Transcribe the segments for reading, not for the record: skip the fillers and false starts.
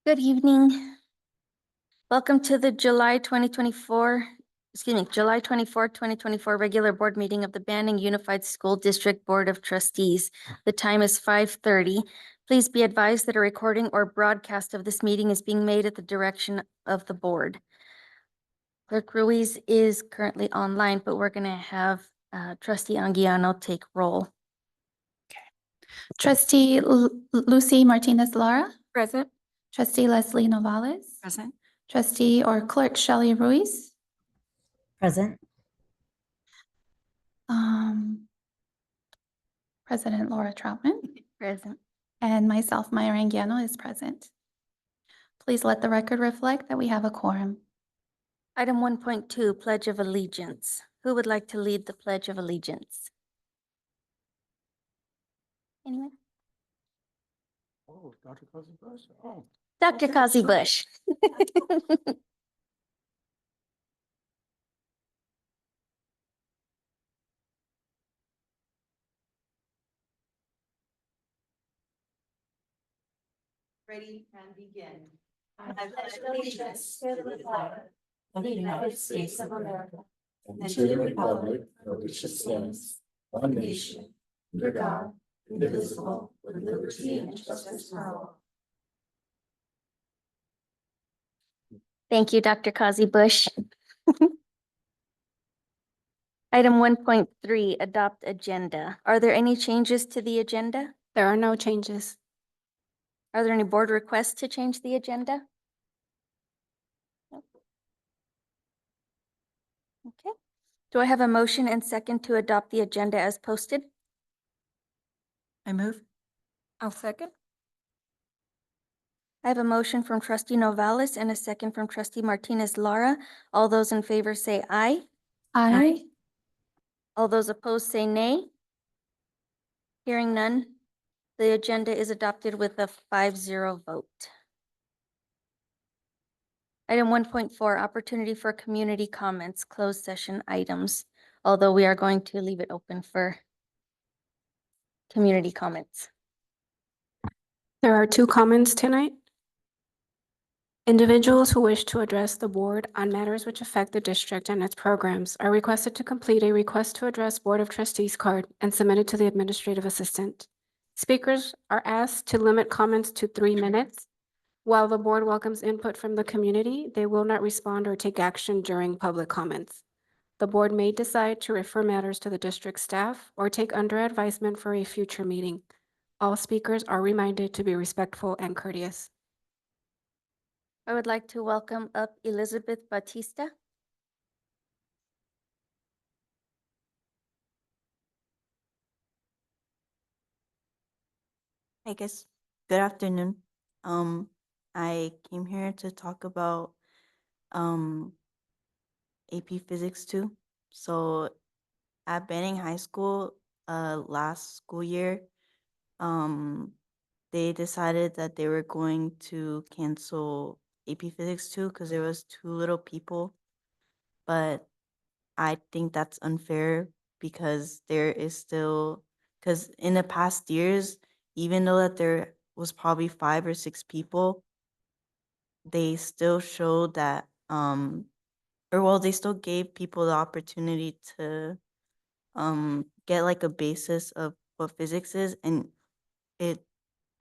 Good evening. Welcome to the July 24th, 2024 regular board meeting of the Banning Unified School District Board of Trustees. The time is 5:30. Please be advised that a recording or broadcast of this meeting is being made at the direction of the board. Clerk Ruiz is currently online, but we're going to have Trustee Anguiano take roll. Trustee Lucy Martinez Lara, Present. Trustee Leslie Novales, Present. Trustee or Clerk Shelley Ruiz, Present. President Laura Troutman, Present. and myself, Maya Anguiano, is present. Please let the record reflect that we have a quorum. Item 1.2, Pledge of Allegiance. Who would like to lead the Pledge of Allegiance? Anyone? Oh, Dr. Cozy Bush. Oh. Dr. Kazi Bush. Ready and begin. I pledge allegiance to the flag of the United States of America and to the republic for which it stands, one nation, under God, indivisible, with liberty and justice for all. Thank you, Dr. Kazi Bush. Item 1.3, Adopt Agenda. Are there any changes to the agenda? There are no changes. Are there any board requests to change the agenda? Nope. Okay. Do I have a motion and second to adopt the agenda as posted? I move. I'll second. I have a motion from Trustee Novales and a second from Trustee Martinez Lara. All those in favor say aye. Aye. All those opposed say nay. Hearing none, the agenda is adopted with a 5-0 vote. Item 1.4, opportunity for community comments, closed session items, although we are going to leave it open for community comments. There are two comments tonight. Individuals who wish to address the board on matters which affect the district and its programs are requested to complete a request to address Board of Trustees card and submit it to the administrative assistant. Speakers are asked to limit comments to 3 minutes. While the board welcomes input from the community, they will not respond or take action during public comments. The board may decide to refer matters to the district staff or take under advisement for a future meeting. All speakers are reminded to be respectful and courteous. I would like to welcome up Elizabeth Batista. Hi guys, good afternoon. I came here to talk about AP Physics 2. So at Banning High School, last school year, they decided that they were going to cancel AP Physics 2 because there was too little people. But I think that's unfair because there is still, because in the past years, even though that there was probably 5 or 6 people, they still showed that, they still gave people the opportunity to get like a basis of what physics is. And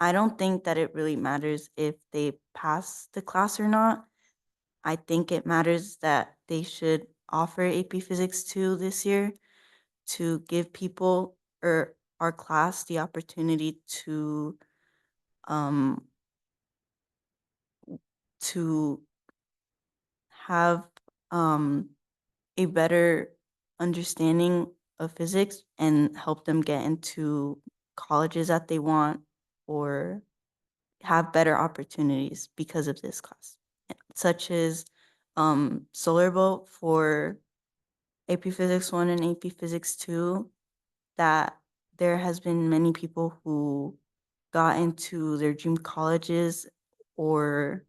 I don't think that it really matters if they pass the class or not. I think it matters that they should offer AP Physics 2 this year to give people or our class the opportunity to have a better understanding of physics and help them get into colleges that they want or have better opportunities because of this class, such as Solar Boat for AP Physics 1 and AP Physics 2, that there has been many people who got into their dream colleges, or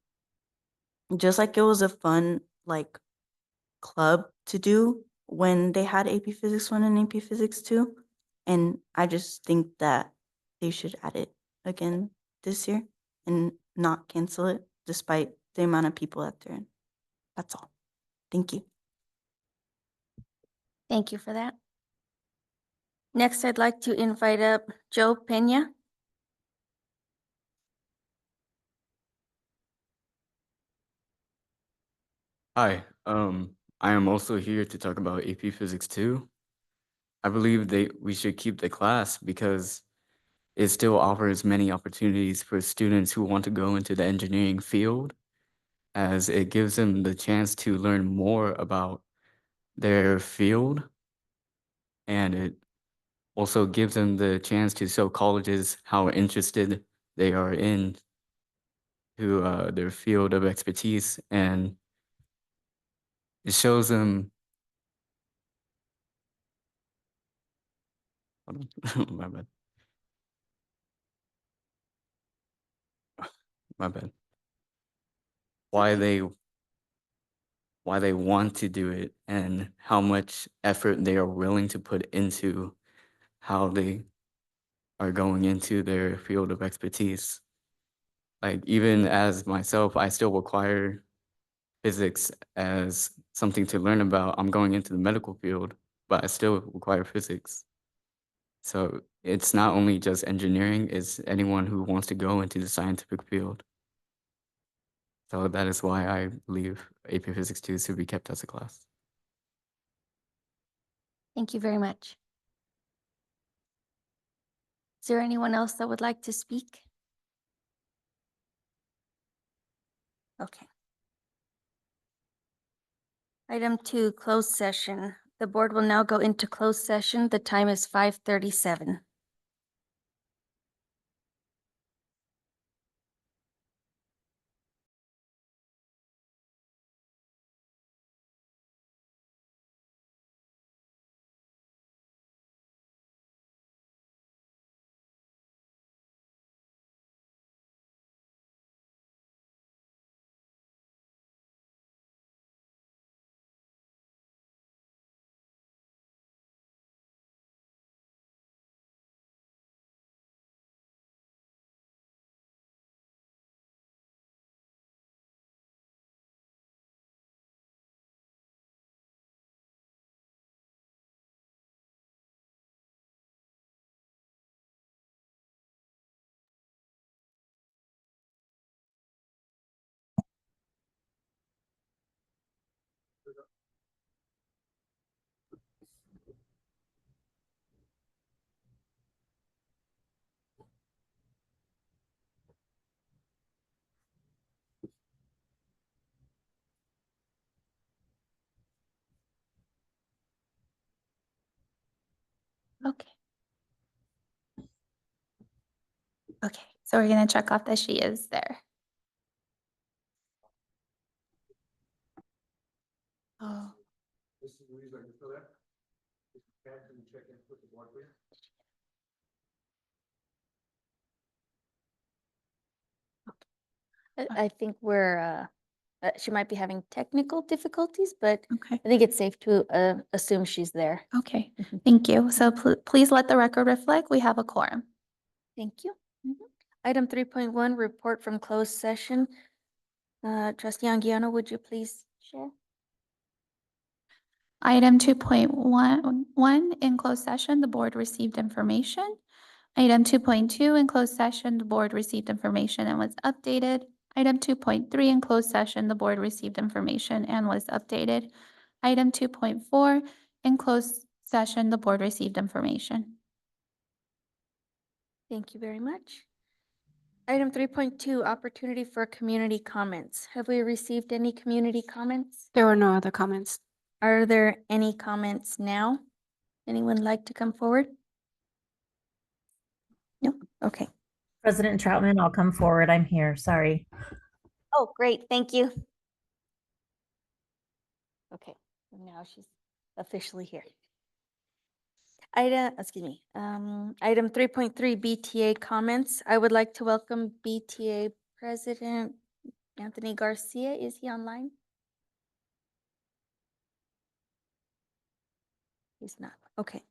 just like it was a fun like club to do when they had AP Physics 1 and AP Physics 2. And I just think that they should add it again this year and not cancel it despite the amount of people that they're in. That's all. Thank you. Thank you for that. Next, I'd like to invite up Joe Pena. Hi, I am also here to talk about AP Physics 2. I believe we should keep the class because it still offers many opportunities for students who want to go into the engineering field, as it gives them the chance to learn more about their field, and it also gives them the chance to show colleges how interested they are in to their field of expertise, and it shows them hold on, my bad. My bad. Why they want to do it and how much effort they are willing to put into how they are going into their field of expertise. Like even as myself, I still require physics as something to learn about. I'm going into the medical field, but I still require physics. So it's not only just engineering, it's anyone who wants to go into the scientific field. So that is why I believe AP Physics 2 should be kept as a class. Thank you very much. Is there anyone else that would like to speak? Okay. Item 2, closed session. The board will now go into closed session. The time is 5:37. Okay. Okay, so we're gonna check off that she is there. Oh, This is Louise, are you still there? Can you check in with the board, please? I think she might be having technical difficulties, but okay, I think it's safe to assume she's there. okay. Mhm. Thank you. So please let the record reflect we have a quorum. Thank you. Item 3.1, report from closed session. Trustee Anguiano, would you please share? Item 2.1, in closed session, the board received information. Item 2.2, in closed session, the board received information and was updated. Item 2.3, in closed session, the board received information and was updated. Item 2.4, in closed session, the board received information. Thank you very much. Item 3.2, opportunity for community comments. Have we received any community comments? There were no other comments. Are there any comments now? Anyone like to come forward? No? Okay. President Troutman, I'll come forward. I'm here. Sorry. Oh, great. Thank you. Okay, now she's officially here. Item 3.3 BTA comments. I would like to welcome BTA President Anthony Garcia. Is he online? He's not. Okay.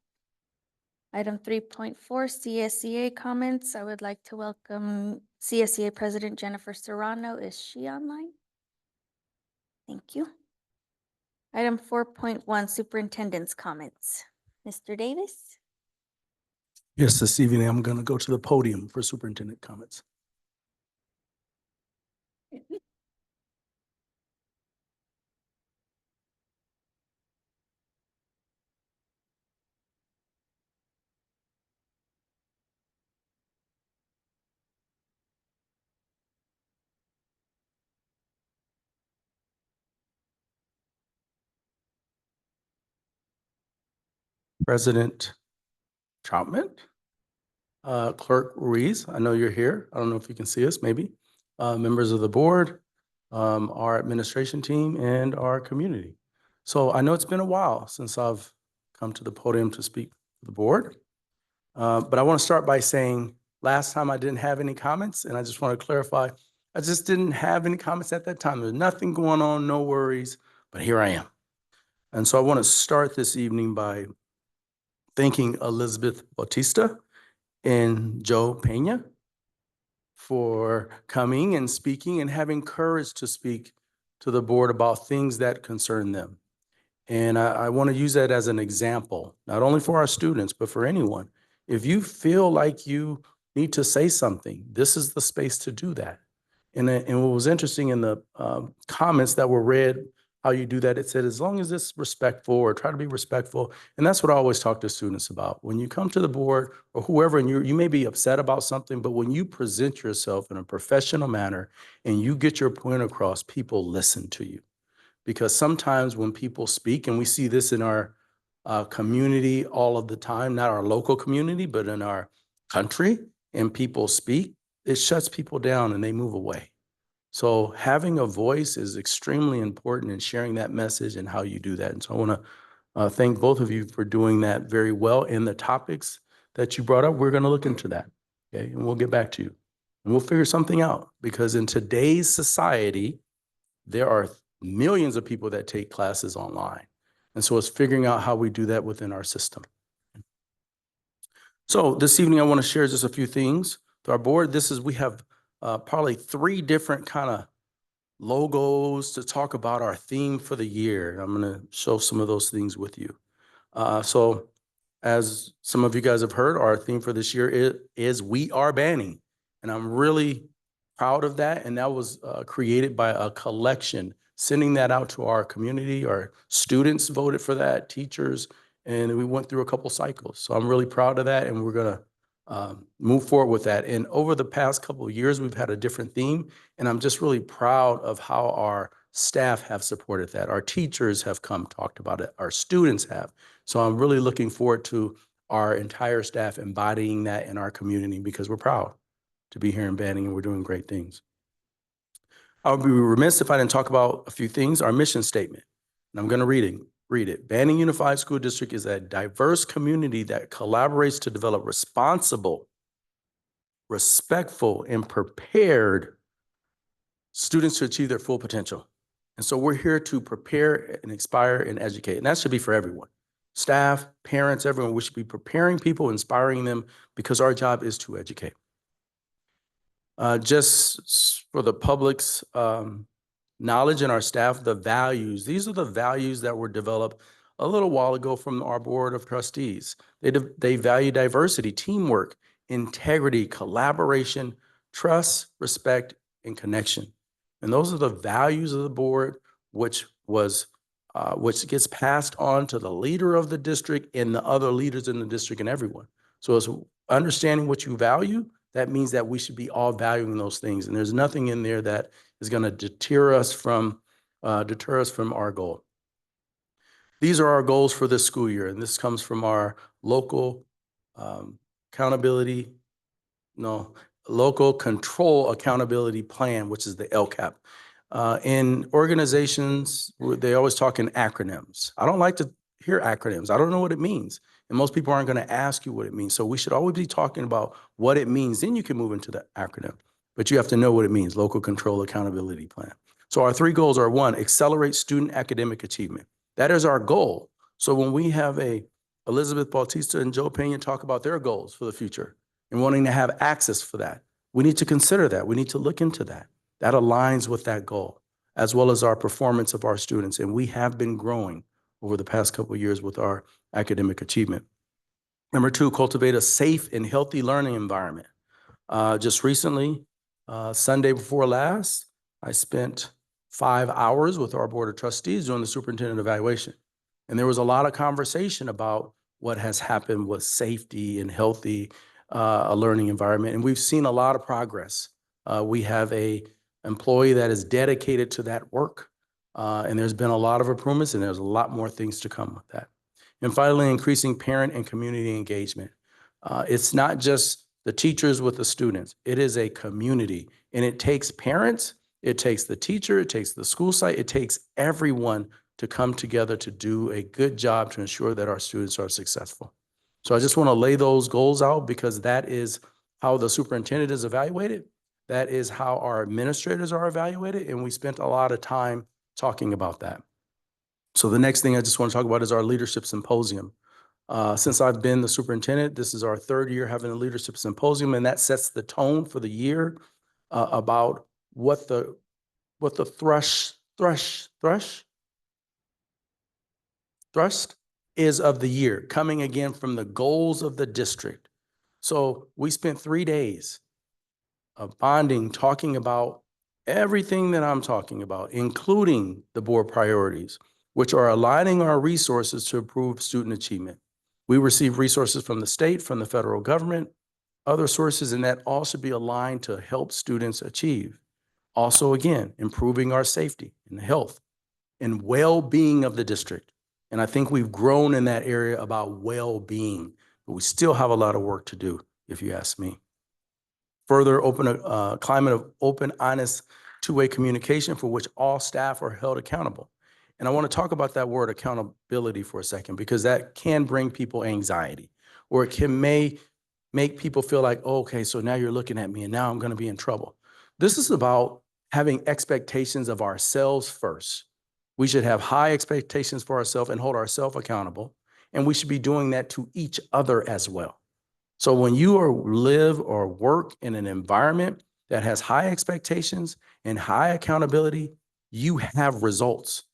Item 3.4, CSEA comments. I would like to welcome CSEA President Jennifer Serrano. Is she online? Thank you. Item 4.1, Superintendent's comments. Mr. Davis? Yes, this evening I'm going to go to the podium for superintendent comments. President Troutman, Clerk Ruiz, I know you're here. I don't know if you can see us, maybe. Members of the board, our administration team, and our community. So I know it's been a while since I've come to the podium to speak to the board. But I want to start by saying last time I didn't have any comments, and I just want to clarify, I just didn't have any comments at that time. There's nothing going on, no worries, but here I am. And so I want to start this evening by thanking Elizabeth Bautista and Joe Pena for coming and speaking and having courage to speak to the board about things that concern them. And I want to use that as an example, not only for our students, but for anyone. If you feel like you need to say something, this is the space to do that. And what was interesting in the comments that were read, how you do that, it said, as long as it's respectful or try to be respectful. And that's what I always talk to students about. When you come to the board or whoever, and you may be upset about something, but when you present yourself in a professional manner and you get your point across, people listen to you. Because sometimes when people speak, and we see this in our community all of the time, not our local community, but in our country, and people speak, it shuts people down and they move away. So having a voice is extremely important in sharing that message and how you do that. And so I want to thank both of you for doing that very well. In the topics that you brought up, we're going to look into that, okay? And we'll get back to you. And we'll figure something out, because in today's society, there are millions of people that take classes online. And so it's figuring out how we do that within our system. So this evening, I want to share just a few things to our board. We have probably 3 different kind of logos to talk about our theme for the year. I'm going to show some of those things with you. So as some of you guys have heard, our theme for this year is We Are Banning. And I'm really proud of that. And that was created by a collection, sending that out to our community. Our students voted for that, teachers, and we went through a couple cycles. So I'm really proud of that, and we're going to move forward with that. And over the past couple of years, we've had a different theme, and I'm just really proud of how our staff have supported that. Our teachers have come, talked about it. Our students have. So I'm really looking forward to our entire staff embodying that in our community, because we're proud to be here in Banning, and we're doing great things. I would be remiss if I didn't talk about a few things. Our mission statement, and I'm going to read it. Banning Unified School District is a diverse community that collaborates to develop responsible, respectful, and prepared students to achieve their full potential. And so we're here to prepare and inspire and educate. And that should be for everyone. Staff, parents, everyone. We should be preparing people, inspiring them, because our job is to educate. Just for the public's knowledge and our staff, the values. These are the values that were developed a little while ago from our board of trustees. They value diversity, teamwork, integrity, collaboration, trust, respect, and connection. And those are the values of the board, which gets passed on to the leader of the district and the other leaders in the district and everyone. So it's understanding what you value. That means that we should be all valuing those things. And there's nothing in there that is going to deter us from our goal. These are our goals for this school year. And this comes from our local local control accountability plan, which is the LCAP. In organizations, they always talk in acronyms. I don't like to hear acronyms. I don't know what it means. And most people aren't going to ask you what it means. So we should always be talking about what it means. Then you can move into the acronym. But you have to know what it means, local control accountability plan. So our 3 goals are: 1, accelerate student academic achievement. That is our goal. So when we have a Elizabeth Bautista and Joe Pena talk about their goals for the future and wanting to have access for that. We need to consider that. We need to look into that. That aligns with that goal, as well as our performance of our students. And we have been growing over the past couple of years with our academic achievement. Number two, cultivate a safe and healthy learning environment. Just recently, Sunday before last, I spent 5 hours with our Board of Trustees doing the superintendent evaluation. And there was a lot of conversation about what has happened with safety and healthy a learning environment. And we've seen a lot of progress. We have a employee that is dedicated to that work. And there's been a lot of improvements, and there's a lot more things to come with that. And finally, increasing parent and community engagement. It's not just the teachers with the students. It is a community, and it takes parents, it takes the teacher, it takes the school site, it takes everyone to come together to do a good job to ensure that our students are successful. So I just want to lay those goals out, because that is how the superintendent is evaluated. That is how our administrators are evaluated, and we spent a lot of time talking about that. So the next thing I just want to talk about is our leadership symposium. Since I've been the superintendent, this is our third year having a leadership symposium, and that sets the tone for the year about what the thrust is of the year, coming again from the goals of the district. So we spent 3 days of bonding, talking about everything that I'm talking about, including the board priorities, which are aligning our resources to improve student achievement. We receive resources from the state, from the federal government, other sources, and that all should be aligned to help students achieve. Also, again, improving our safety and health and well-being of the district. And I think we've grown in that area about well-being, but we still have a lot of work to do, if you ask me. Further, open a climate of open, honest, two-way communication for which all staff are held accountable. And I want to talk about that word accountability for a second, because that can bring people anxiety, or it may make people feel like, oh, okay, so now you're looking at me and now I'm going to be in trouble. This is about having expectations of ourselves first. We should have high expectations for ourselves and hold ourselves accountable. And we should be doing that to each other as well. So when you live or work in an environment that has high expectations and high accountability, you have results.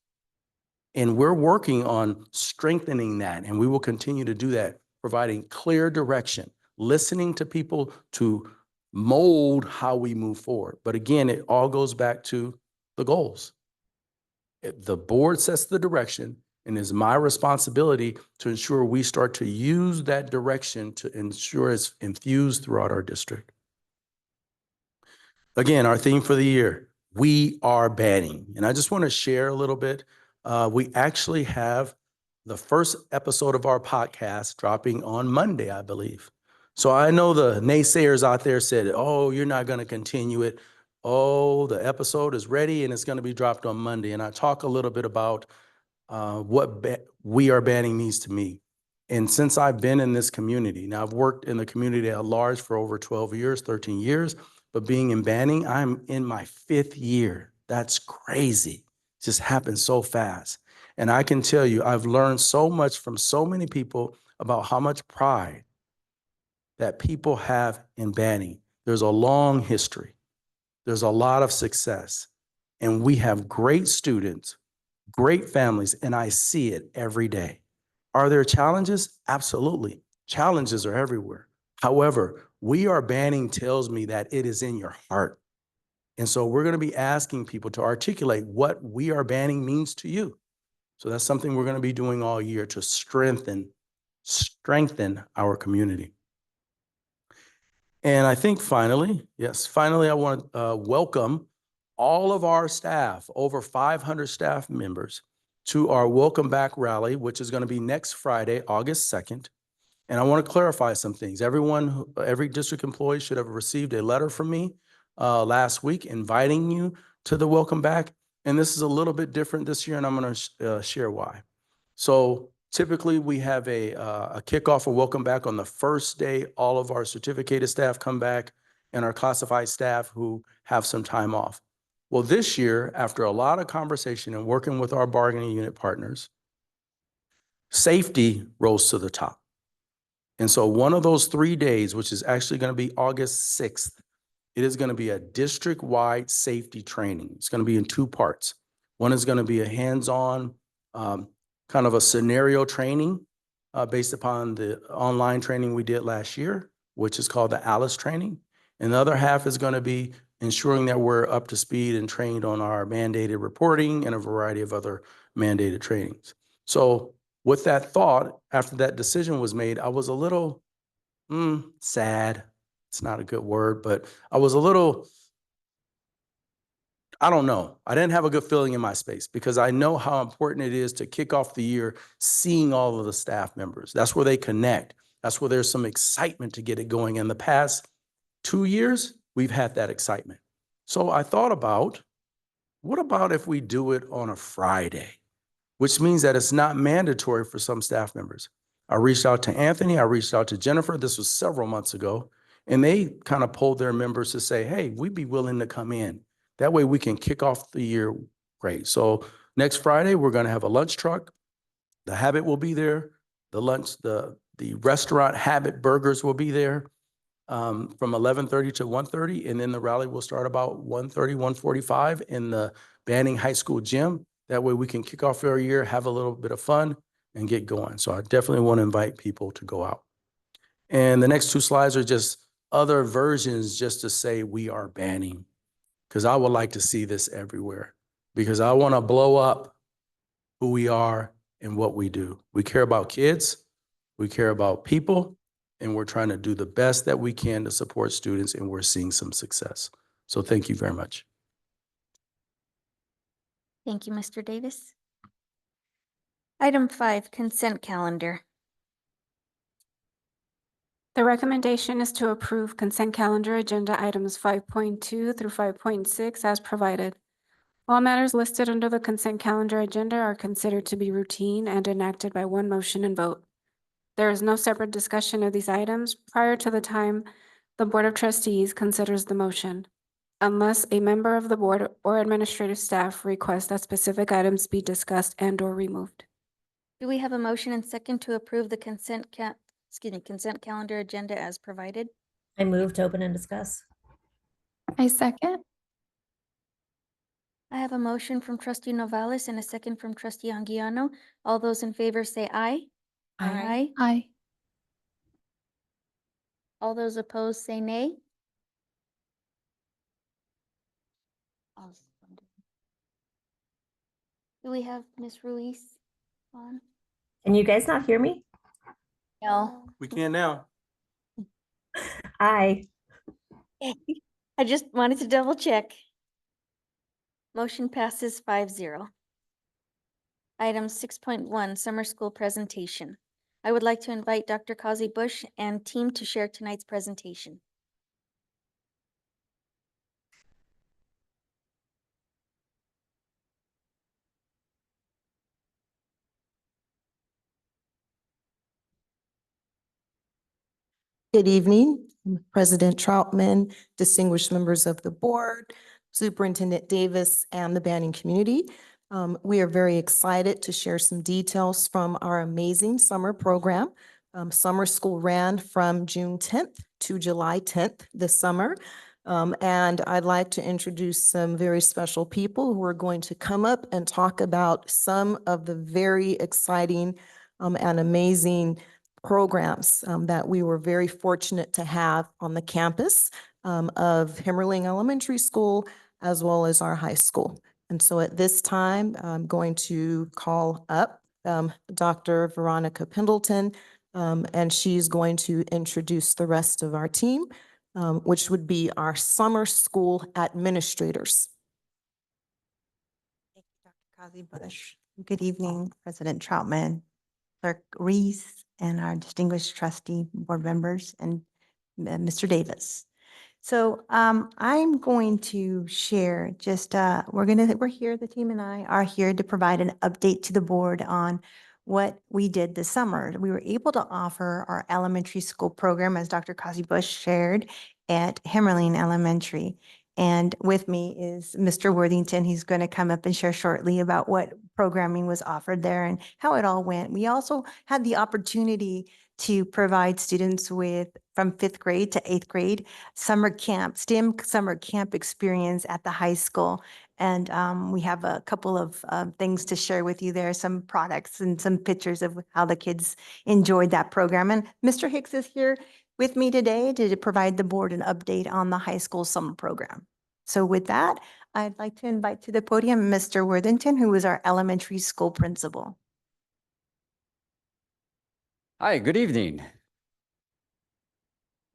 And we're working on strengthening that, and we will continue to do that, providing clear direction, listening to people to mold how we move forward. But again, it all goes back to the goals. The board sets the direction, and it's my responsibility to ensure we start to use that direction to ensure it's infused throughout our district. Again, our theme for the year, we are banning. And I just want to share a little bit. We actually have the first episode of our podcast dropping on Monday, I believe. So I know the naysayers out there said, oh, you're not going to continue it. Oh, the episode is ready and it's going to be dropped on Monday. And I talk a little bit about what we are banning means to me. And since I've been in this community, now I've worked in the community at large for over 12 years, 13 years, but being in banning, I'm in my 5th year. That's crazy. It just happened so fast. And I can tell you, I've learned so much from so many people about how much pride that people have in banning. There's a long history. There's a lot of success. And we have great students, great families, and I see it every day. Are there challenges? Absolutely. Challenges are everywhere. However, we are banning tells me that it is in your heart. And so we're going to be asking people to articulate what we are banning means to you. So that's something we're going to be doing all year to strengthen our community. And I think finally, I want to welcome all of our staff, over 500 staff members, to our Welcome Back rally, which is going to be next Friday, August 2nd. And I want to clarify some things. Every district employee should have received a letter from me last week inviting you to the Welcome Back. And this is a little bit different this year, and I'm going to share why. So typically we have a kickoff or welcome back on the first day. All of our certificated staff come back and our classified staff who have some time off. Well, this year, after a lot of conversation and working with our bargaining unit partners, safety rose to the top. And so one of those 3 days, which is actually going to be August 6th, it is going to be a district-wide safety training. It's going to be in 2 parts. One is going to be a hands-on kind of a scenario training based upon the online training we did last year, which is called the ALICE training. And the other half is going to be ensuring that we're up to speed and trained on our mandated reporting and a variety of other mandated trainings. So with that thought, after that decision was made, I was a little sad. It's not a good word, but I was a little, I don't know. I didn't have a good feeling in my space because I know how important it is to kick off the year seeing all of the staff members. That's where they connect. That's where there's some excitement to get it going. In the past 2 years, we've had that excitement. So I thought about, what about if we do it on a Friday, which means that it's not mandatory for some staff members. I reached out to Anthony, I reached out to Jennifer, this was several months ago, and they kind of pulled their members to say, hey, we'd be willing to come in. That way we can kick off the year great. So next Friday, we're gonna have a lunch truck. The Habit will be there. The restaurant Habit Burgers will be there from 11:30 to 1:30, and then the rally will start about 1:30, 1:45 in the Banning High School gym. That way we can kick off our year, have a little bit of fun, and get going. So I definitely want to invite people to go out. And the next 2 slides are just other versions just to say we are banning, because I would like to see this everywhere, because I want to blow up who we are and what we do. We care about kids, we care about people, and we're trying to do the best that we can to support students, and we're seeing some success. So thank you very much. Thank you, Mr. Davis. Item 5, consent calendar. The recommendation is to approve consent calendar agenda items 5.2 through 5.6 as provided. All matters listed under the consent calendar agenda are considered to be routine and enacted by one motion and vote. There is no separate discussion of these items prior to the time the Board of Trustees considers the motion, unless a member of the board or administrative staff requests that specific items be discussed and/or removed. Do we have a motion and second to approve the consent calendar agenda as provided? I move to open and discuss. I second. I have a motion from trustee Novales and a second from trustee Anguiano. All those in favor say aye. Aye. Aye. All those opposed say nay. Do we have Ms. Ruiz on? Can you guys not hear me? No. We can now. Aye. I just wanted to double check. Motion passes 5-0. Item 6.1, summer school presentation. I would like to invite Dr. Kazi Bush and team to share tonight's presentation. Good evening, President Troutman, distinguished members of the board, Superintendent Davis, and the Banning community. We are very excited to share some details from our amazing summer program. Summer school ran from June 10th to July 10th this summer. And I'd like to introduce some very special people who are going to come up and talk about some of the very exciting and amazing programs that we were very fortunate to have on the campus of Himmerling Elementary School, as well as our high school. And so at this time, I'm going to call up Dr. Veronica Pendleton, and she's going to introduce the rest of our team, which would be our summer school administrators. Thank you, Dr. Kazi Bush. Good evening, President Troutman, Clerk Reese, and our distinguished trustee board members, and Mr. Davis. So I'm going to share just, we're here, the team and I are here to provide an update to the board on what we did this summer. We were able to offer our elementary school program, as Dr. Kazi Bush shared, at Himmerling Elementary. And with me is Mr. Worthington. He's going to come up and share shortly about what programming was offered there and how it all went. We also had the opportunity to provide students with, from 5th grade to 8th grade, summer camp, STEM summer camp experience at the high school. And we have a couple of things to share with you there, some products and some pictures of how the kids enjoyed that program. And Mr. Hicks is here with me today to provide the board an update on the high school summer program. So with that, I'd like to invite to the podium Mr. Worthington, who is our elementary school principal. Hi, good evening.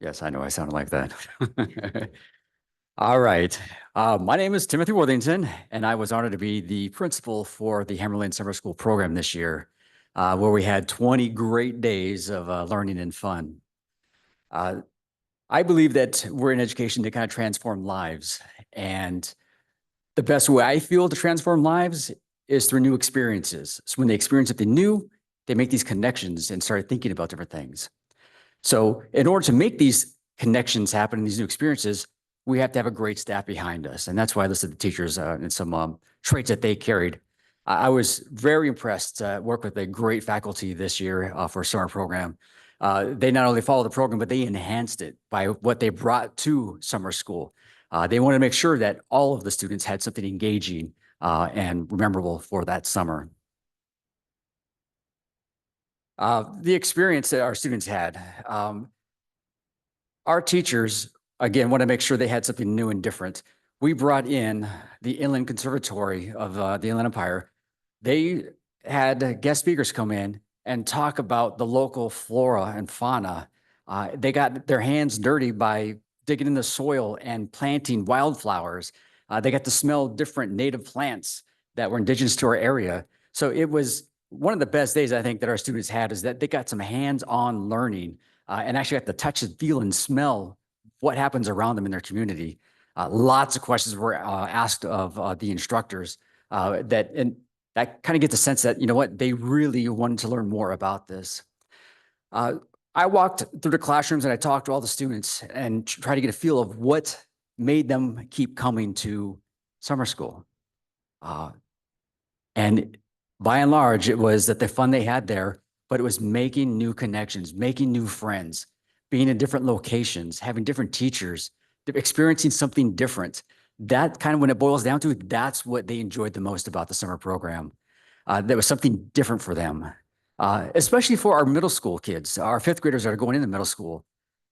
Yes, I know I sounded like that. All right. My name is Timothy Worthington, and I was honored to be the principal for the Hammerlane Summer School program this year, where we had 20 great days of learning and fun. I believe that we're in education to kind of transform lives, and the best way I feel to transform lives is through new experiences. So when they experience something new, they make these connections and start thinking about different things. So in order to make these connections happen, these new experiences, we have to have a great staff behind us. And that's why I listed the teachers and some traits that they carried. I was very impressed to work with a great faculty this year for a summer program. They not only followed the program, but they enhanced it by what they brought to summer school. They wanted to make sure that all of the students had something engaging and memorable for that summer. The experience that our students had, our teachers, again, want to make sure they had something new and different. We brought in the Inland Conservatory of the Inland Empire. They had guest speakers come in and talk about the local flora and fauna. They got their hands dirty by digging in the soil and planting wildflowers. They got to smell different native plants that were indigenous to our area. So it was one of the best days I think that our students had, is that they got some hands-on learning and actually got to touch and feel and smell what happens around them in their community. Lots of questions were asked of the instructors that kind of gets a sense that, you know what, they really wanted to learn more about this. I walked through the classrooms and I talked to all the students and tried to get a feel of what made them keep coming to summer school. And by and large, it was that the fun they had there, but it was making new connections, making new friends, being in different locations, having different teachers, experiencing something different. That kind of, when it boils down to it, that's what they enjoyed the most about the summer program. There was something different for them, especially for our middle school kids, our 5th graders that are going into middle school.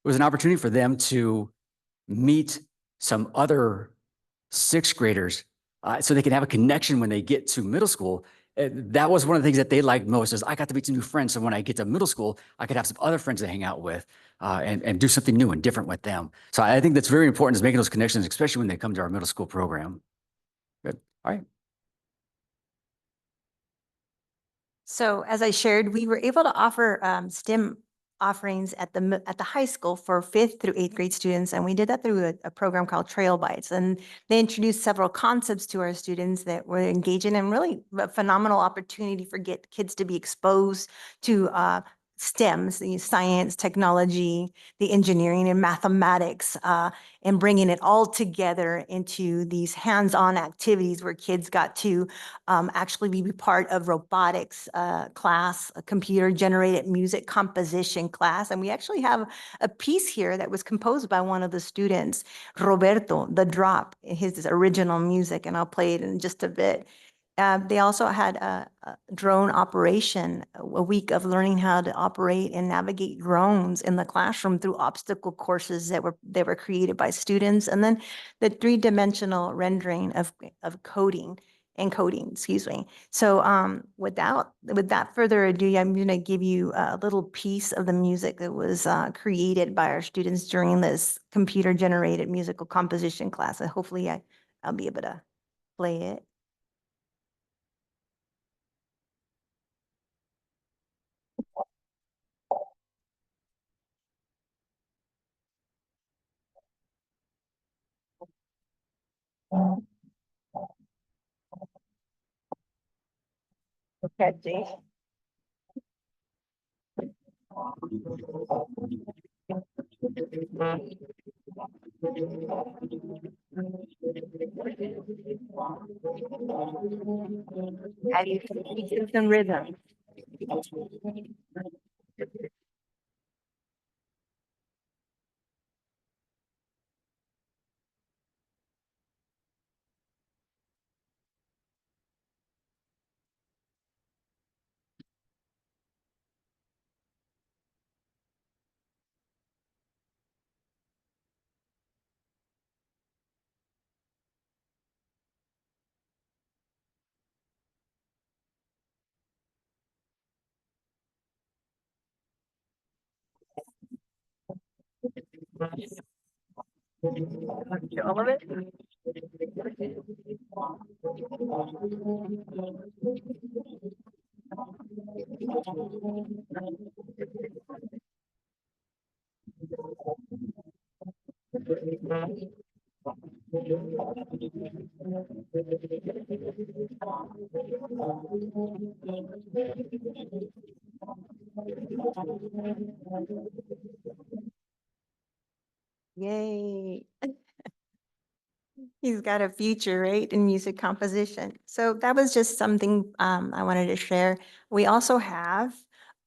It was an opportunity for them to meet some other 6th graders so they can have a connection when they get to middle school. That was one of the things that they liked most, is I got to meet some new friends. So when I get to middle school, I could have some other friends to hang out with and do something new and different with them. So I think that's very important, is making those connections, especially when they come to our middle school program. Good. All right. So as I shared, we were able to offer STEM offerings at the high school for 5th through 8th grade students. And we did that through a program called Trail Bites. And they introduced several concepts to our students that were engaging, and really a phenomenal opportunity for kids to be exposed to STEMs, the science, technology, the engineering and mathematics, and bringing it all together into these hands-on activities where kids got to actually be part of robotics class, a computer-generated music composition class. And we actually have a piece here that was composed by one of the students, Roberto, The Drop, his original music, and I'll play it in just a bit. They also had a drone operation, a week of learning how to operate and navigate drones in the classroom through obstacle courses that were created by students. And then the 3-dimensional rendering of encoding, excuse me. So without further ado, I'm going to give you a little piece of the music that was created by our students during this computer-generated musical composition class. And hopefully I'll be able to play it. Okay. Have you completed some rhythm? All of it? Yay. He's got a future, right, in music composition. So that was just something I wanted to share. We also have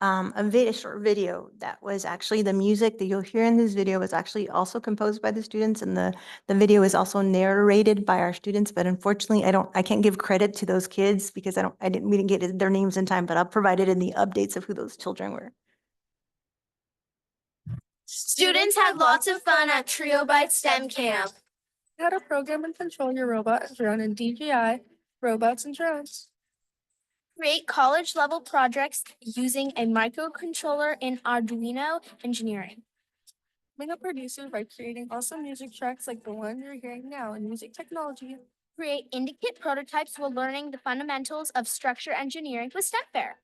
a short video that was actually the music that you'll hear in this video was actually also composed by the students, and the video is also narrated by our students. But unfortunately, I can't give credit to those kids because we didn't get their names in time. But I'll provide it in the updates of who those children were. Students had lots of fun at Trio Bite STEM Camp. How to program and control your robot and drone in DJI, robots and drones. Create college-level projects using a microcontroller in Arduino engineering. Being a producer by creating awesome music tracks like the one you're hearing now in music technology. Create indie kit prototypes while learning the fundamentals of structure engineering with STEM Fair.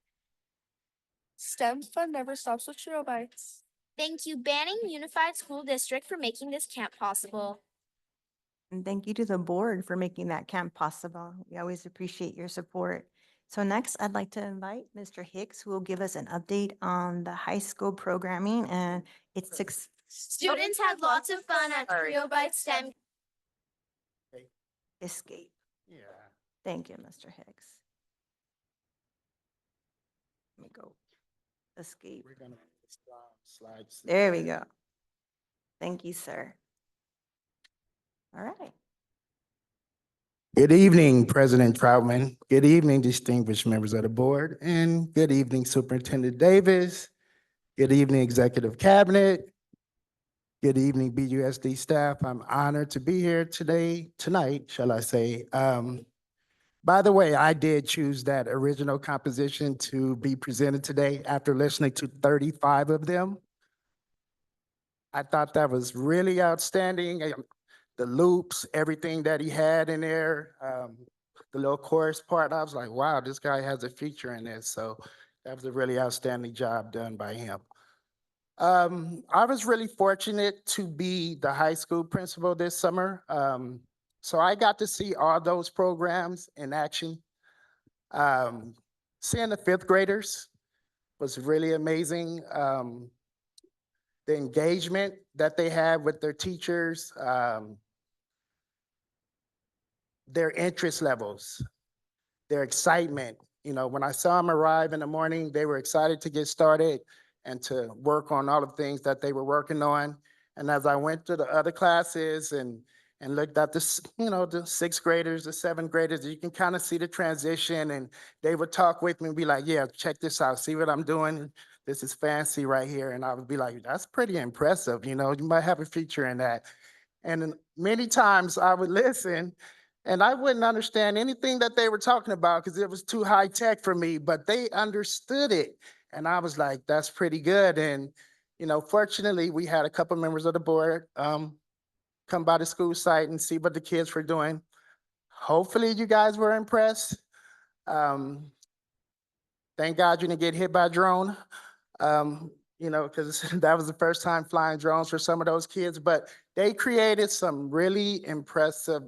STEM fun never stops with Trio Bites. Thank you, Banning Unified School District, for making this camp possible. And thank you to the board for making that camp possible. We always appreciate your support. So next, I'd like to invite Mr. Hicks, who will give us an update on the high school programming and its Students had lots of fun at Trio Bite STEM. escape. Yeah. Thank you, Mr. Hicks. Let me go. Escape. We're gonna slides. There we go. Thank you, sir. All right. Good evening, President Troutman. Good evening, distinguished members of the board, and good evening, Superintendent Davis. Good evening, Executive Cabinet. Good evening, BUSD staff. I'm honored to be here tonight, shall I say. By the way, I did choose that original composition to be presented today after listening to 35 of them. I thought that was really outstanding. The loops, everything that he had in there, the little chorus part, I was like, wow, this guy has a feature in this. So that was a really outstanding job done by him. I was really fortunate to be the high school principal this summer. So I got to see all those programs in action. Seeing the fifth graders was really amazing. The engagement that they had with their teachers, their interest levels, their excitement. You know, when I saw them arrive in the morning, they were excited to get started and to work on all the things that they were working on. And as I went to the other classes and looked at the, the sixth graders, the seventh graders, you can kind of see the transition, and they would talk with me and be like, yeah, check this out, see what I'm doing? This is fancy right here. And I would be like, that's pretty impressive. You might have a feature in that. And then many times I would listen and I wouldn't understand anything that they were talking about because it was too high tech for me, but they understood it. And I was like, that's pretty good. And, fortunately, we had a couple members of the board come by the school site and see what the kids were doing. Hopefully you guys were impressed. Thank God you didn't get hit by a drone, because that was the first time flying drones for some of those kids, but they created some really impressive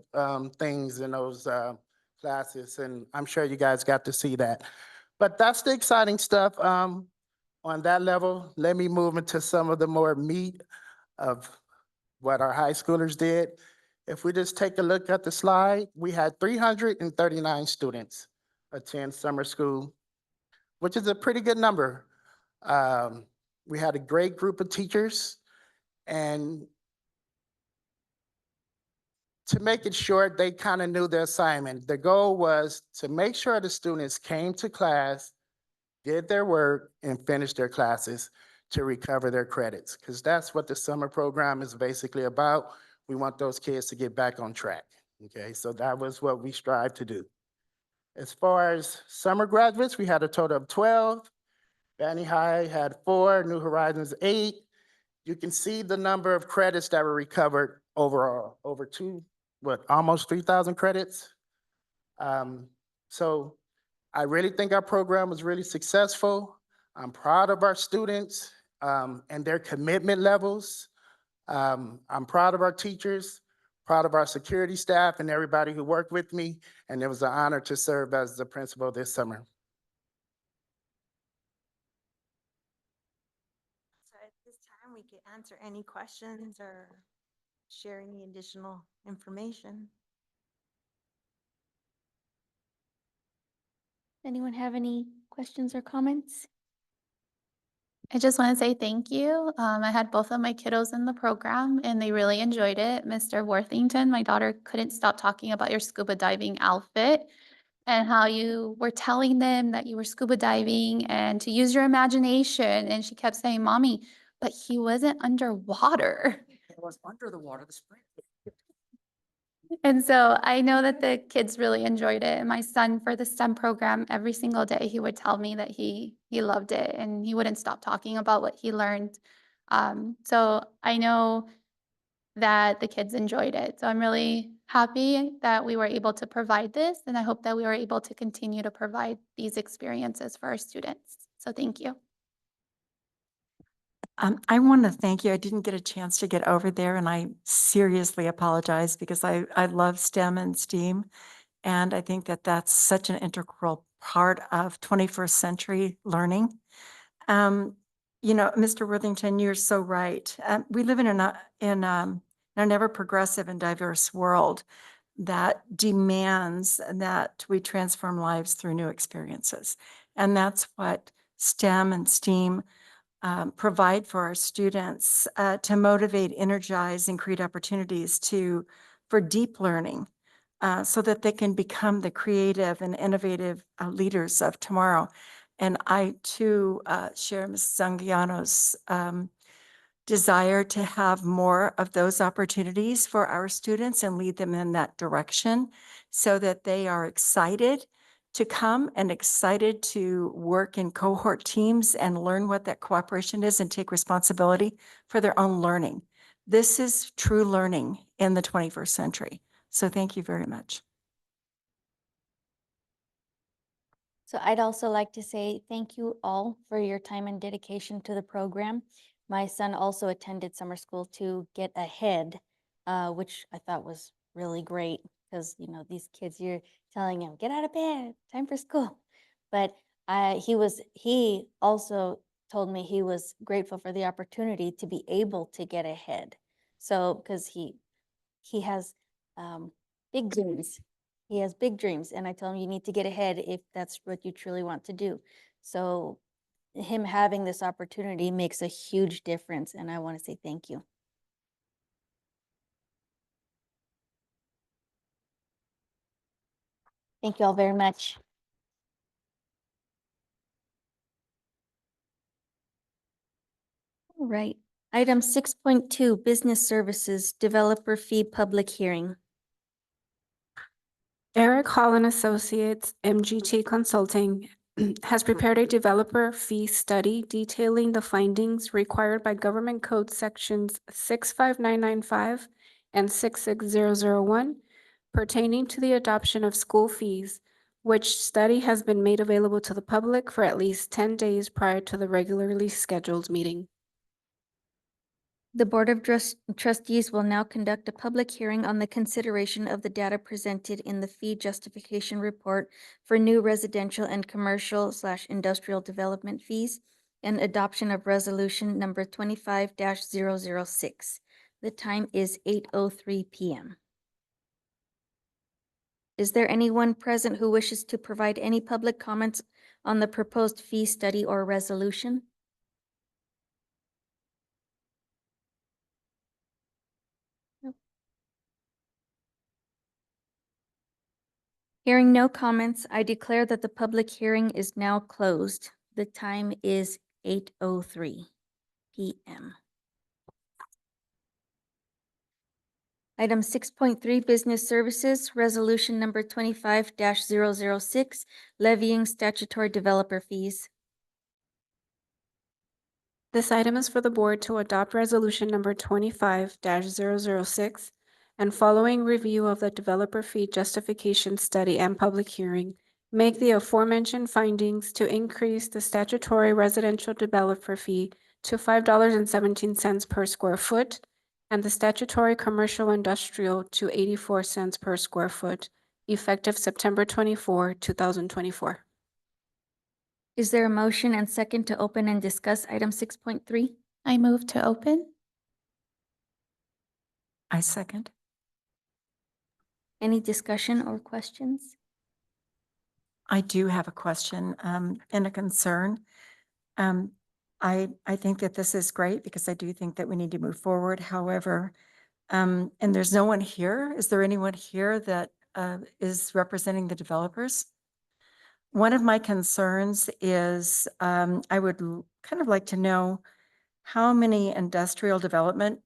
things in those classes, and I'm sure you guys got to see that. But that's the exciting stuff on that level. Let me move into some of the more meat of what our high schoolers did. If we just take a look at the slide, we had 339 students attend summer school, which is a pretty good number. We had a great group of teachers, and to make it short, they kind of knew their assignment. The goal was to make sure the students came to class, did their work, and finished their classes to recover their credits, because that's what the summer program is basically about. We want those kids to get back on track. Okay, so that was what we strive to do. As far as summer graduates, we had a total of 12. Banning High had 4, New Horizons 8. You can see the number of credits that were recovered overall, over almost 3,000 credits. So I really think our program was really successful. I'm proud of our students and their commitment levels. I'm proud of our teachers, proud of our security staff and everybody who worked with me, and it was an honor to serve as the principal this summer. So at this time, we can answer any questions or share any additional information. Anyone have any questions or comments? I just want to say thank you. I had both of my kiddos in the program and they really enjoyed it. Mr. Worthington, my daughter couldn't stop talking about your scuba diving outfit and how you were telling them that you were scuba diving and to use your imagination. And she kept saying, Mommy, but he wasn't underwater. It was under the water, the spring. And so I know that the kids really enjoyed it. And my son, for the STEM program, every single day he would tell me that he loved it and he wouldn't stop talking about what he learned. So I know that the kids enjoyed it. So I'm really happy that we were able to provide this, and I hope that we were able to continue to provide these experiences for our students. So thank you. I want to thank you. I didn't get a chance to get over there, and I seriously apologize because I love STEM and STEAM. And I think that that's such an integral part of 21st century learning. Mr. Worthington, you're so right. We live in an ever progressive and diverse world that demands that we transform lives through new experiences. And that's what STEM and STEAM provide for our students to motivate, energize, and create opportunities for deep learning so that they can become the creative and innovative leaders of tomorrow. And I too share Ms. Zangiano's desire to have more of those opportunities for our students and lead them in that direction so that they are excited to come and excited to work in cohort teams and learn what that cooperation is and take responsibility for their own learning. This is true learning in the 21st century. So thank you very much. So I'd also like to say thank you all for your time and dedication to the program. My son also attended summer school to get ahead, which I thought was really great because, these kids, you're telling him, get out of bed, time for school. But he also told me he was grateful for the opportunity to be able to get ahead. So, because he has big dreams. He has big dreams, and I told him you need to get ahead if that's what you truly want to do. So him having this opportunity makes a huge difference, and I want to say thank you. Thank you all very much. All right. Item 6.2, Business Services Developer Fee Public Hearing. Eric Hall and Associates, MGT Consulting, has prepared a developer fee study detailing the findings required by Government Code Sections 65995 and 66001 pertaining to the adoption of school fees, which study has been made available to the public for at least 10 days prior to the regularly scheduled meeting. The Board of Trustees will now conduct a public hearing on the consideration of the data presented in the fee justification report for new residential and commercial/industrial development fees and adoption of resolution number 25-006. The time is 8:03 p.m. Is there anyone present who wishes to provide any public comments on the proposed fee study or resolution? Nope. Hearing no comments, I declare that the public hearing is now closed. The time is 8:03 p.m. Item 6.3, Business Services, Resolution Number 25-006, levying statutory developer fees. This item is for the board to adopt resolution number 25-006, and following review of the developer fee justification study and public hearing, make the aforementioned findings to increase the statutory residential developer fee to $5.17 per square foot and the statutory commercial industrial to 84 cents per square foot, effective September 24, 2024. Is there a motion and second to open and discuss item 6.3? I move to open. I second. Any discussion or questions? I do have a question and a concern. I think that this is great because I do think that we need to move forward. However, and there's no one here. Is there anyone here that is representing the developers? One of my concerns is I would kind of like to know how many industrial development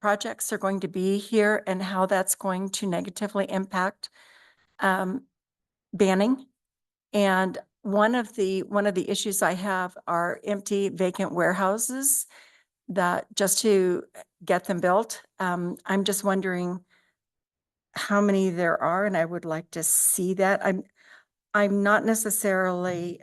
projects are going to be here and how that's going to negatively impact banning. And one of the issues I have are empty vacant warehouses that just to get them built. I'm just wondering how many there are, and I would like to see that. I'm not necessarily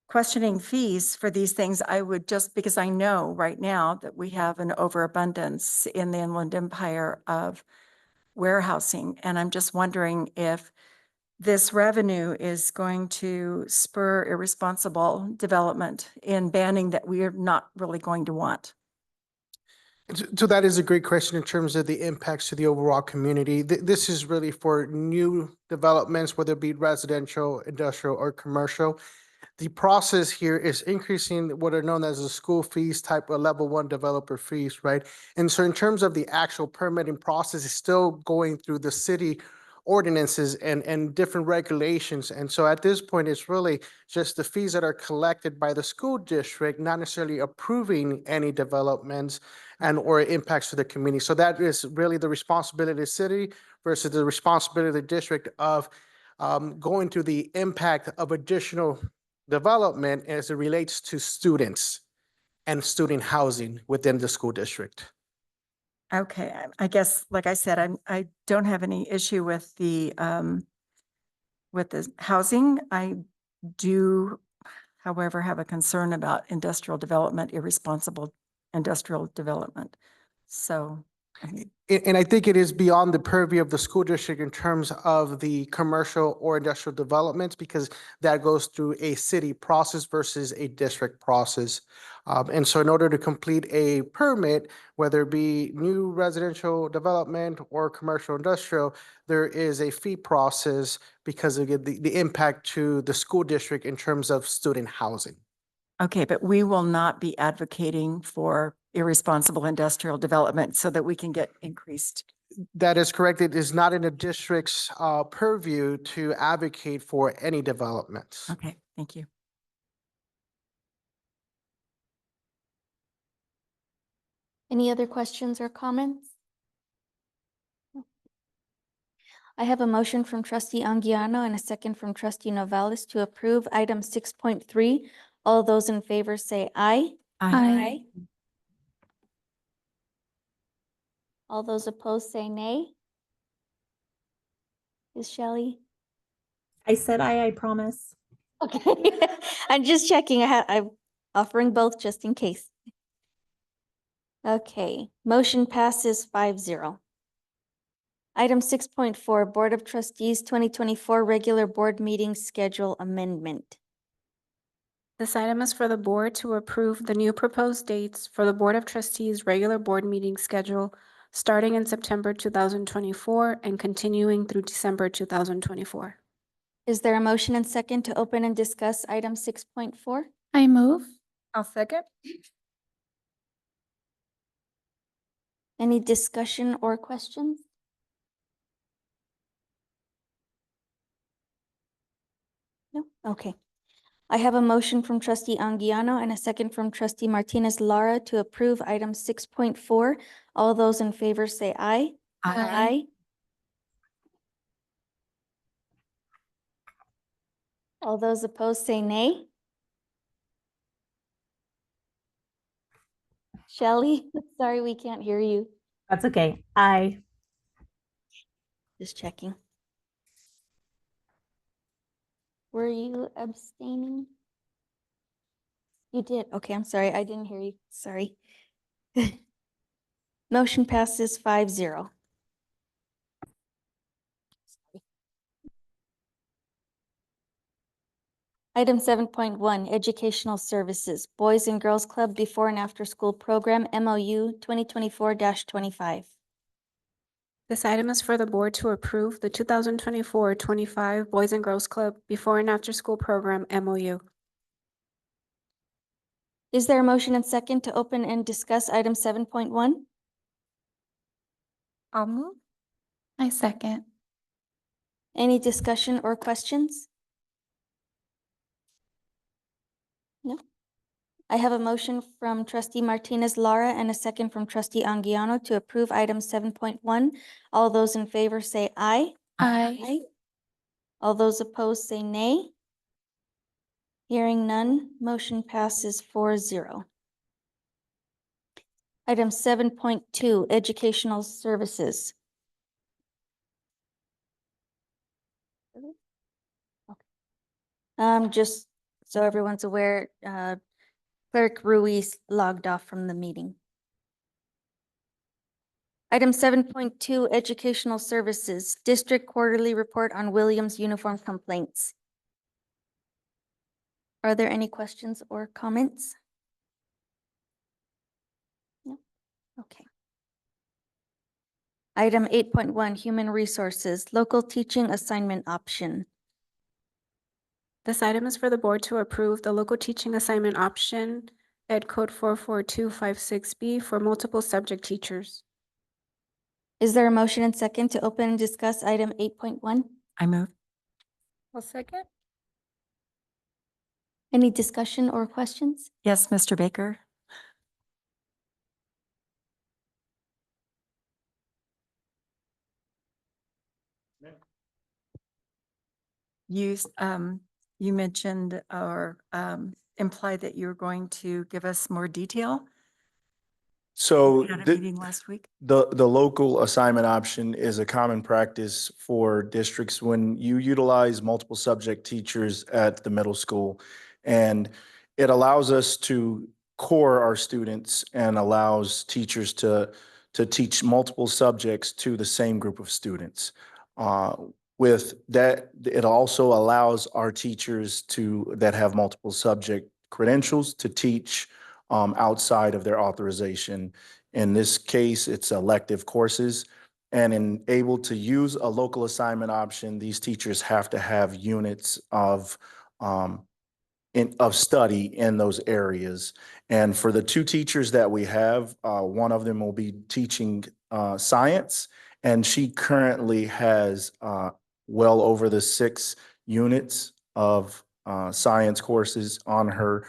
questioning fees for these things. I would just, because I know right now that we have an overabundance in the Inland Empire of warehousing. And I'm just wondering if this revenue is going to spur irresponsible development in banning that we are not really going to want. So that is a great question in terms of the impacts to the overall community. This is really for new developments, whether it be residential, industrial, or commercial. The process here is increasing what are known as the school fees type of level 1 developer fees, right? And so in terms of the actual permitting process, it's still going through the city ordinances and different regulations. And so at this point, it's really just the fees that are collected by the school district, not necessarily approving any developments and or impacts to the community. So that is really the responsibility of the city versus the responsibility of the district of going through the impact of additional development as it relates to students and student housing within the school district. Okay, I guess, like I said, I don't have any issue with the housing. I do, however, have a concern about industrial development, irresponsible industrial development. So, I mean, And I think it is beyond the purview of the school district in terms of the commercial or industrial developments, because that goes through a city process versus a district process. And so in order to complete a permit, whether it be new residential development or commercial industrial, there is a fee process because of the impact to the school district in terms of student housing. okay, but we will not be advocating for irresponsible industrial development so that we can get increased. That is correct. It is not in a district's purview to advocate for any developments. Okay, thank you. Any other questions or comments? I have a motion from trustee Anguiano and a second from trustee Novales to approve item 6.3. All those in favor say aye. Aye. All those opposed say nay. Is Shelley? I said I promise. Okay, I'm just checking. I'm offering both just in case. Okay, motion passes 5-0. Item 6.4, Board of Trustees 2024 Regular Board Meeting Schedule Amendment. This item is for the board to approve the new proposed dates for the Board of Trustees' regular board meeting schedule starting in September 2024 and continuing through December 2024. Is there a motion and second to open and discuss item 6.4? I move. I'll second. Any discussion or questions? No? Okay. I have a motion from trustee Anguiano and a second from trustee Martinez Lara to approve item 6.4. All those in favor say aye. Aye. All those opposed say nay. Shelley, sorry, we can't hear you. That's okay. Aye. Just checking. Were you abstaining? You did. Okay, I'm sorry. I didn't hear you. Sorry. Motion passes 5-0. Item 7.1, Educational Services, Boys and Girls Club Before and After School Program, MOU 2024-25. This item is for the board to approve the 2024-25 Boys and Girls Club Before and After School Program MOU. Is there a motion and second to open and discuss item 7.1? I'll move. I second. Any discussion or questions? No? I have a motion from trustee Martinez Lara and a second from trustee Anguiano to approve item 7.1. All those in favor say aye. Aye. All those opposed say nay. Hearing none, motion passes 4-0. Item 7.2, Educational Services. Just so everyone's aware, Clerk Ruiz logged off from the meeting. Item 7.2, Educational Services, District Quarterly Report on Williams Uniform Complaints. Are there any questions or comments? No? Okay. Item 8.1, Human Resources, Local Teaching Assignment Option. This item is for the board to approve the local teaching assignment option, Ed Code 44256B, for multiple subject teachers. Is there a motion and second to open and discuss item 8.1? I move. I'll second. Any discussion or questions? Yes, Mr. Baker. You mentioned or implied that you were going to give us more detail. So We had a the, meeting last week. the local assignment option is a common practice for districts when you utilize multiple subject teachers at the middle school. And it allows us to core our students and allows teachers to teach multiple subjects to the same group of students. With that, it also allows our teachers that have multiple subject credentials to teach outside of their authorization. In this case, it's elective courses. And in able to use a local assignment option, these teachers have to have units of study in those areas. And for the two teachers that we have, one of them will be teaching science, and she currently has well over the 6 units of science courses on her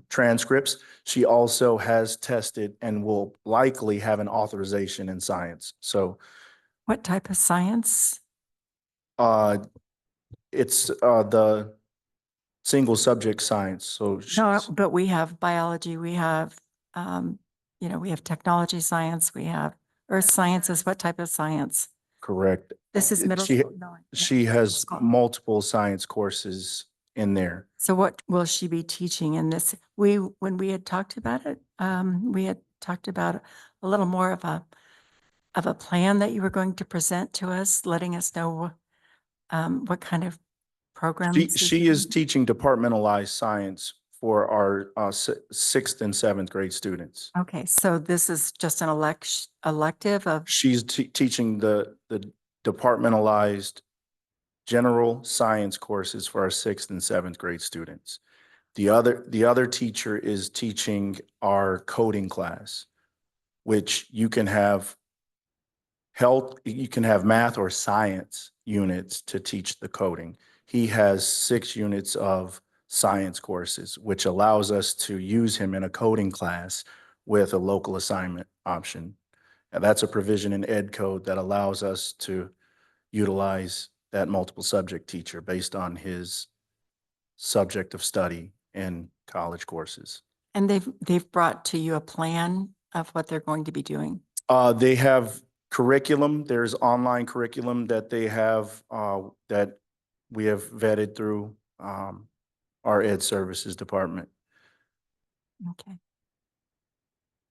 transcripts. She also has tested and will likely have an authorization in science. So What type of science? it's the single subject science. So No, she's but we have biology, we have, we have technology science, we have earth sciences. What type of science? correct. This is middle She- school? No. She has school. multiple science courses in there. So what will she be teaching in this? When we had talked about it, we had talked about a little more of a plan that you were going to present to us, letting us know what kind of programs. She is teaching departmentalized science for our sixth and seventh grade students. Okay, so this is just an elective of, She's teaching the departmentalized general science courses for our sixth and seventh grade students. The other teacher is teaching our coding class, which you can have math or science units to teach the coding. He has 6 units of science courses, which allows us to use him in a coding class with a local assignment option. And that's a provision in Ed Code that allows us to utilize that multiple subject teacher based on his subject of study in college courses. and they've brought to you a plan of what they're going to be doing? They have curriculum. There's online curriculum that they have that we have vetted through our Ed Services Department. Okay.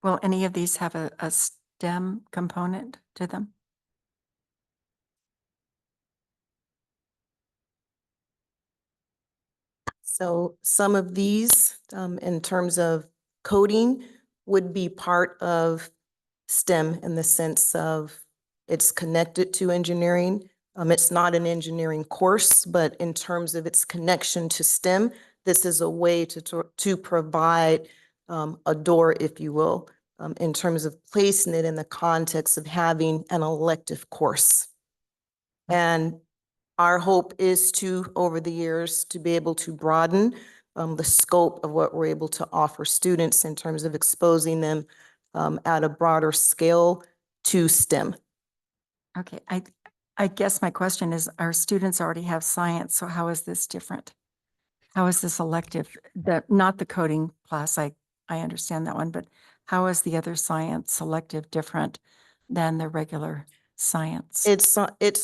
Will any of these have a STEM component to them? So some of these, in terms of coding, would be part of STEM in the sense of it's connected to engineering. It's not an engineering course, but in terms of its connection to STEM, this is a way to provide a door, if you will, in terms of placing it in the context of having an elective course. And our hope is to, over the years, to be able to broaden the scope of what we're able to offer students in terms of exposing them at a broader scale to STEM. Okay, I guess my question is, our students already have science, so how is this different? How is this elective? Not the coding class, I understand that one, but how is the other science elective different than the regular science? It's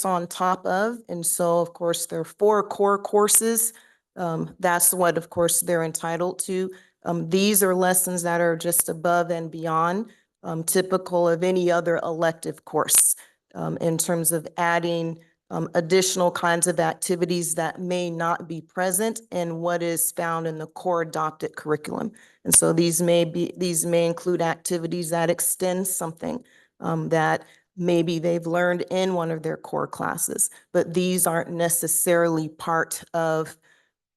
on top of, and so of course there are 4 core courses. That's what, of course, they're entitled to. These are lessons that are just above and beyond typical of any other elective course in terms of adding additional kinds of activities that may not be present in what is found in the core adopted curriculum. And so these may include activities that extend something that maybe they've learned in one of their core classes, but these aren't necessarily part of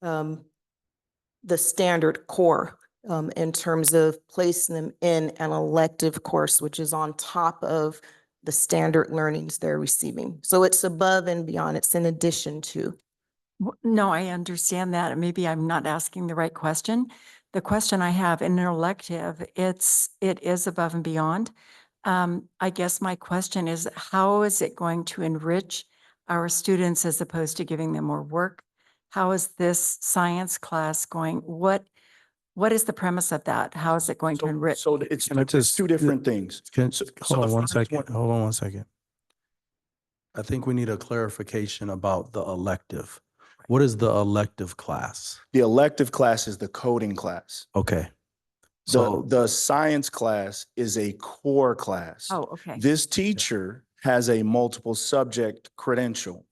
the standard core in terms of placing them in an elective course, which is on top of the standard learnings they're receiving. So it's above and beyond, it's in addition to. No, I understand that. Maybe I'm not asking the right question. The question I have in an elective, it is above and beyond. I guess my question is, how is it going to enrich our students as opposed to giving them more work? How is this science class going? What is the premise of that? How is it going to enrich? So it's Can I just- two different things. Hold on the one first second. one- Hold on one second. I think we need a clarification about the elective. What is the elective class? The elective class is the coding class. Okay. The science class is a core class. Oh, okay. This teacher has a multiple subject credential.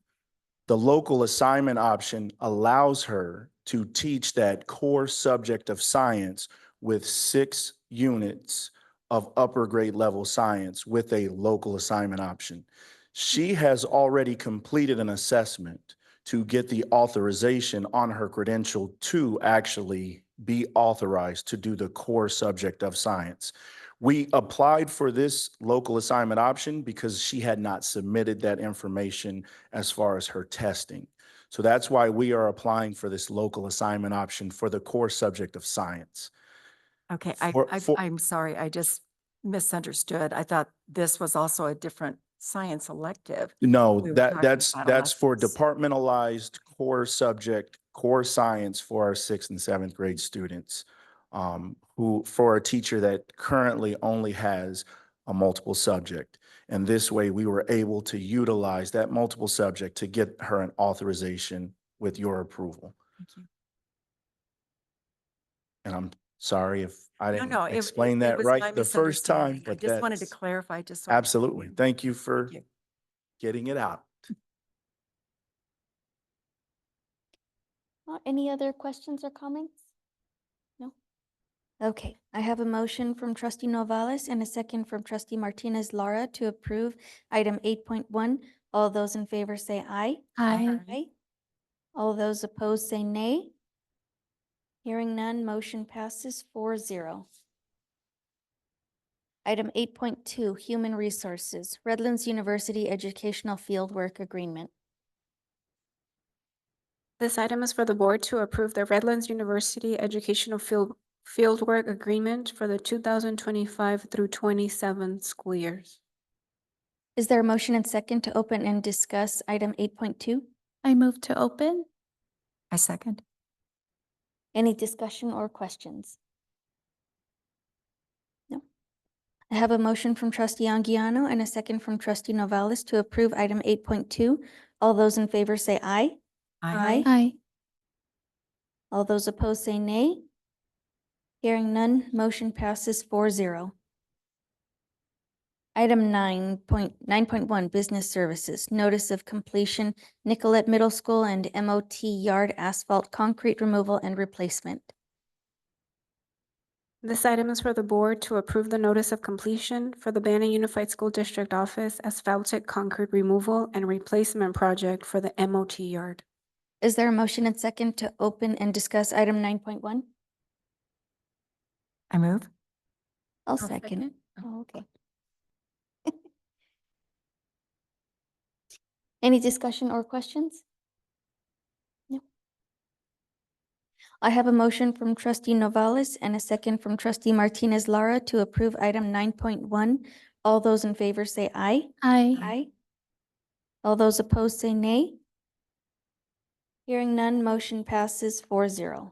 The local assignment option allows her to teach that core subject of science with 6 units of upper grade level science with a local assignment option. She has already completed an assessment to get the authorization on her credential to actually be authorized to do the core subject of science. We applied for this local assignment option because she had not submitted that information as far as her testing. So that's why we are applying for this local assignment option for the core subject of science. Okay, I'm sorry, I just misunderstood. I thought this was also a different science elective. No, We were talking that's about for electives. departmentalized core subject, core science for our 6th and 7th grade students. Who, for a teacher that currently only has a multiple subject. And this way we were able to utilize that multiple subject to get her an authorization with your approval. Thank you. And I'm sorry if I No, didn't it explain that was my right the first time, misunderstanding. I but just wanted to that's clarify, just so. I absolutely. understand. Thank you for Thank you. getting it out. Any other questions or comments? Okay, I have a motion from trustee Novales and a second from trustee Martinez Lara to approve item 8.1. All those in favor say aye. Aye. Aye. All those opposed say nay. Hearing none, motion passes 4-0. Item 8.2, Human Resources, Redlands University Educational Fieldwork Agreement. This item is for the board to approve the Redlands University Educational Fieldwork Agreement for the 2025 through 27 school years. Is there a motion and second to open and discuss item 8.2? I move to open. I second. Any discussion or questions? No. I have a motion from trustee Anguiano and a second from trustee Novales to approve item 8.2. All those in favor say aye. Aye. Aye. All those opposed say nay. Hearing none, motion passes 4-0. Item 9.1, Business Services, Notice of Completion, Nicollet Middle School and MOT Yard Asphalt Concrete Removal and Replacement. This item is for the board to approve the notice of completion for the Banning Unified School District Office asphaltic concrete removal and replacement project for the MOT yard. Is there a motion and second to open and discuss item 9.1? I move. I'll second. Oh, okay. Any discussion or questions? No. I have a motion from trustee Novales and a second from trustee Martinez Lara to approve item 9.1. All those in favor say aye. Aye. Aye. All those opposed say nay. Hearing none, motion passes 4-0.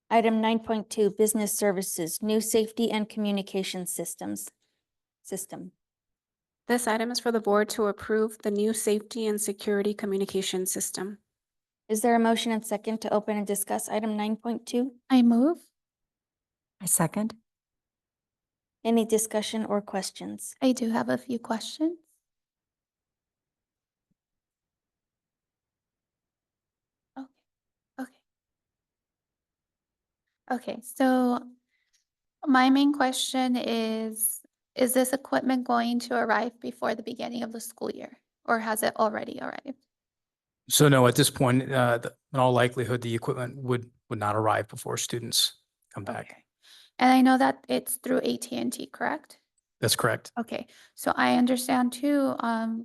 Item 9.2, Business Services, New Safety and Communication System. This item is for the board to approve the new safety and security communication system. Is there a motion and second to open and discuss item 9.2? I move. I second. Any discussion or questions? I do have a few questions. Okay. Okay. Okay, so my main question is this equipment going to arrive before the beginning of the school year? Or has it already arrived? So no, at this point, in all likelihood, the equipment would not arrive before students come back. Okay. And I know that it's through AT&T, correct? That's correct. Okay, so I understand too,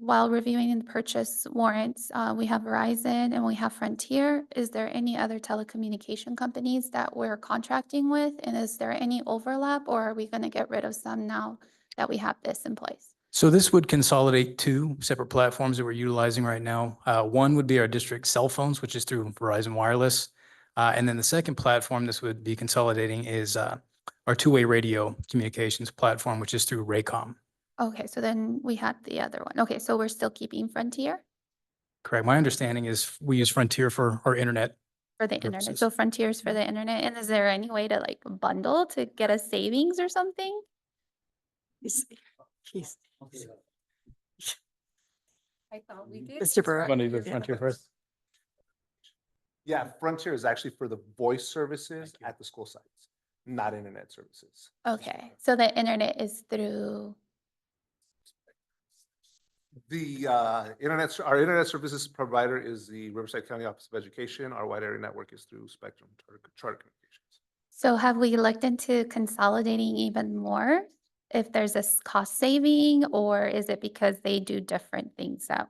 while reviewing the purchase warrants, we have Verizon and we have Frontier. Is there any other telecommunication companies that we're contracting with? And is there any overlap, or are we going to get rid of some now that we have this in place? So this would consolidate two separate platforms that we're utilizing right now. One would be our district cell phones, which is through Verizon Wireless. And then the second platform this would be consolidating is our two-way radio communications platform, which is through Raycom. Okay, so then we had the other one. Okay, so we're still keeping Frontier Correct. My understanding is we use Frontier for our internet. for the internet. Purposes. So Frontier's for the internet. And is there any way to like bundle to get a savings or something? I thought we did. Mr. Burke. Want to do Frontier first? Yeah, Frontier is actually for the voice services at the school sites, not internet services. Okay, so the internet is through, The our internet services provider is the Riverside County Office of Education. Our wide area network is through Spectrum Charter Communications. so have we looked into consolidating even more? If there's a cost saving, or is it because they do different things that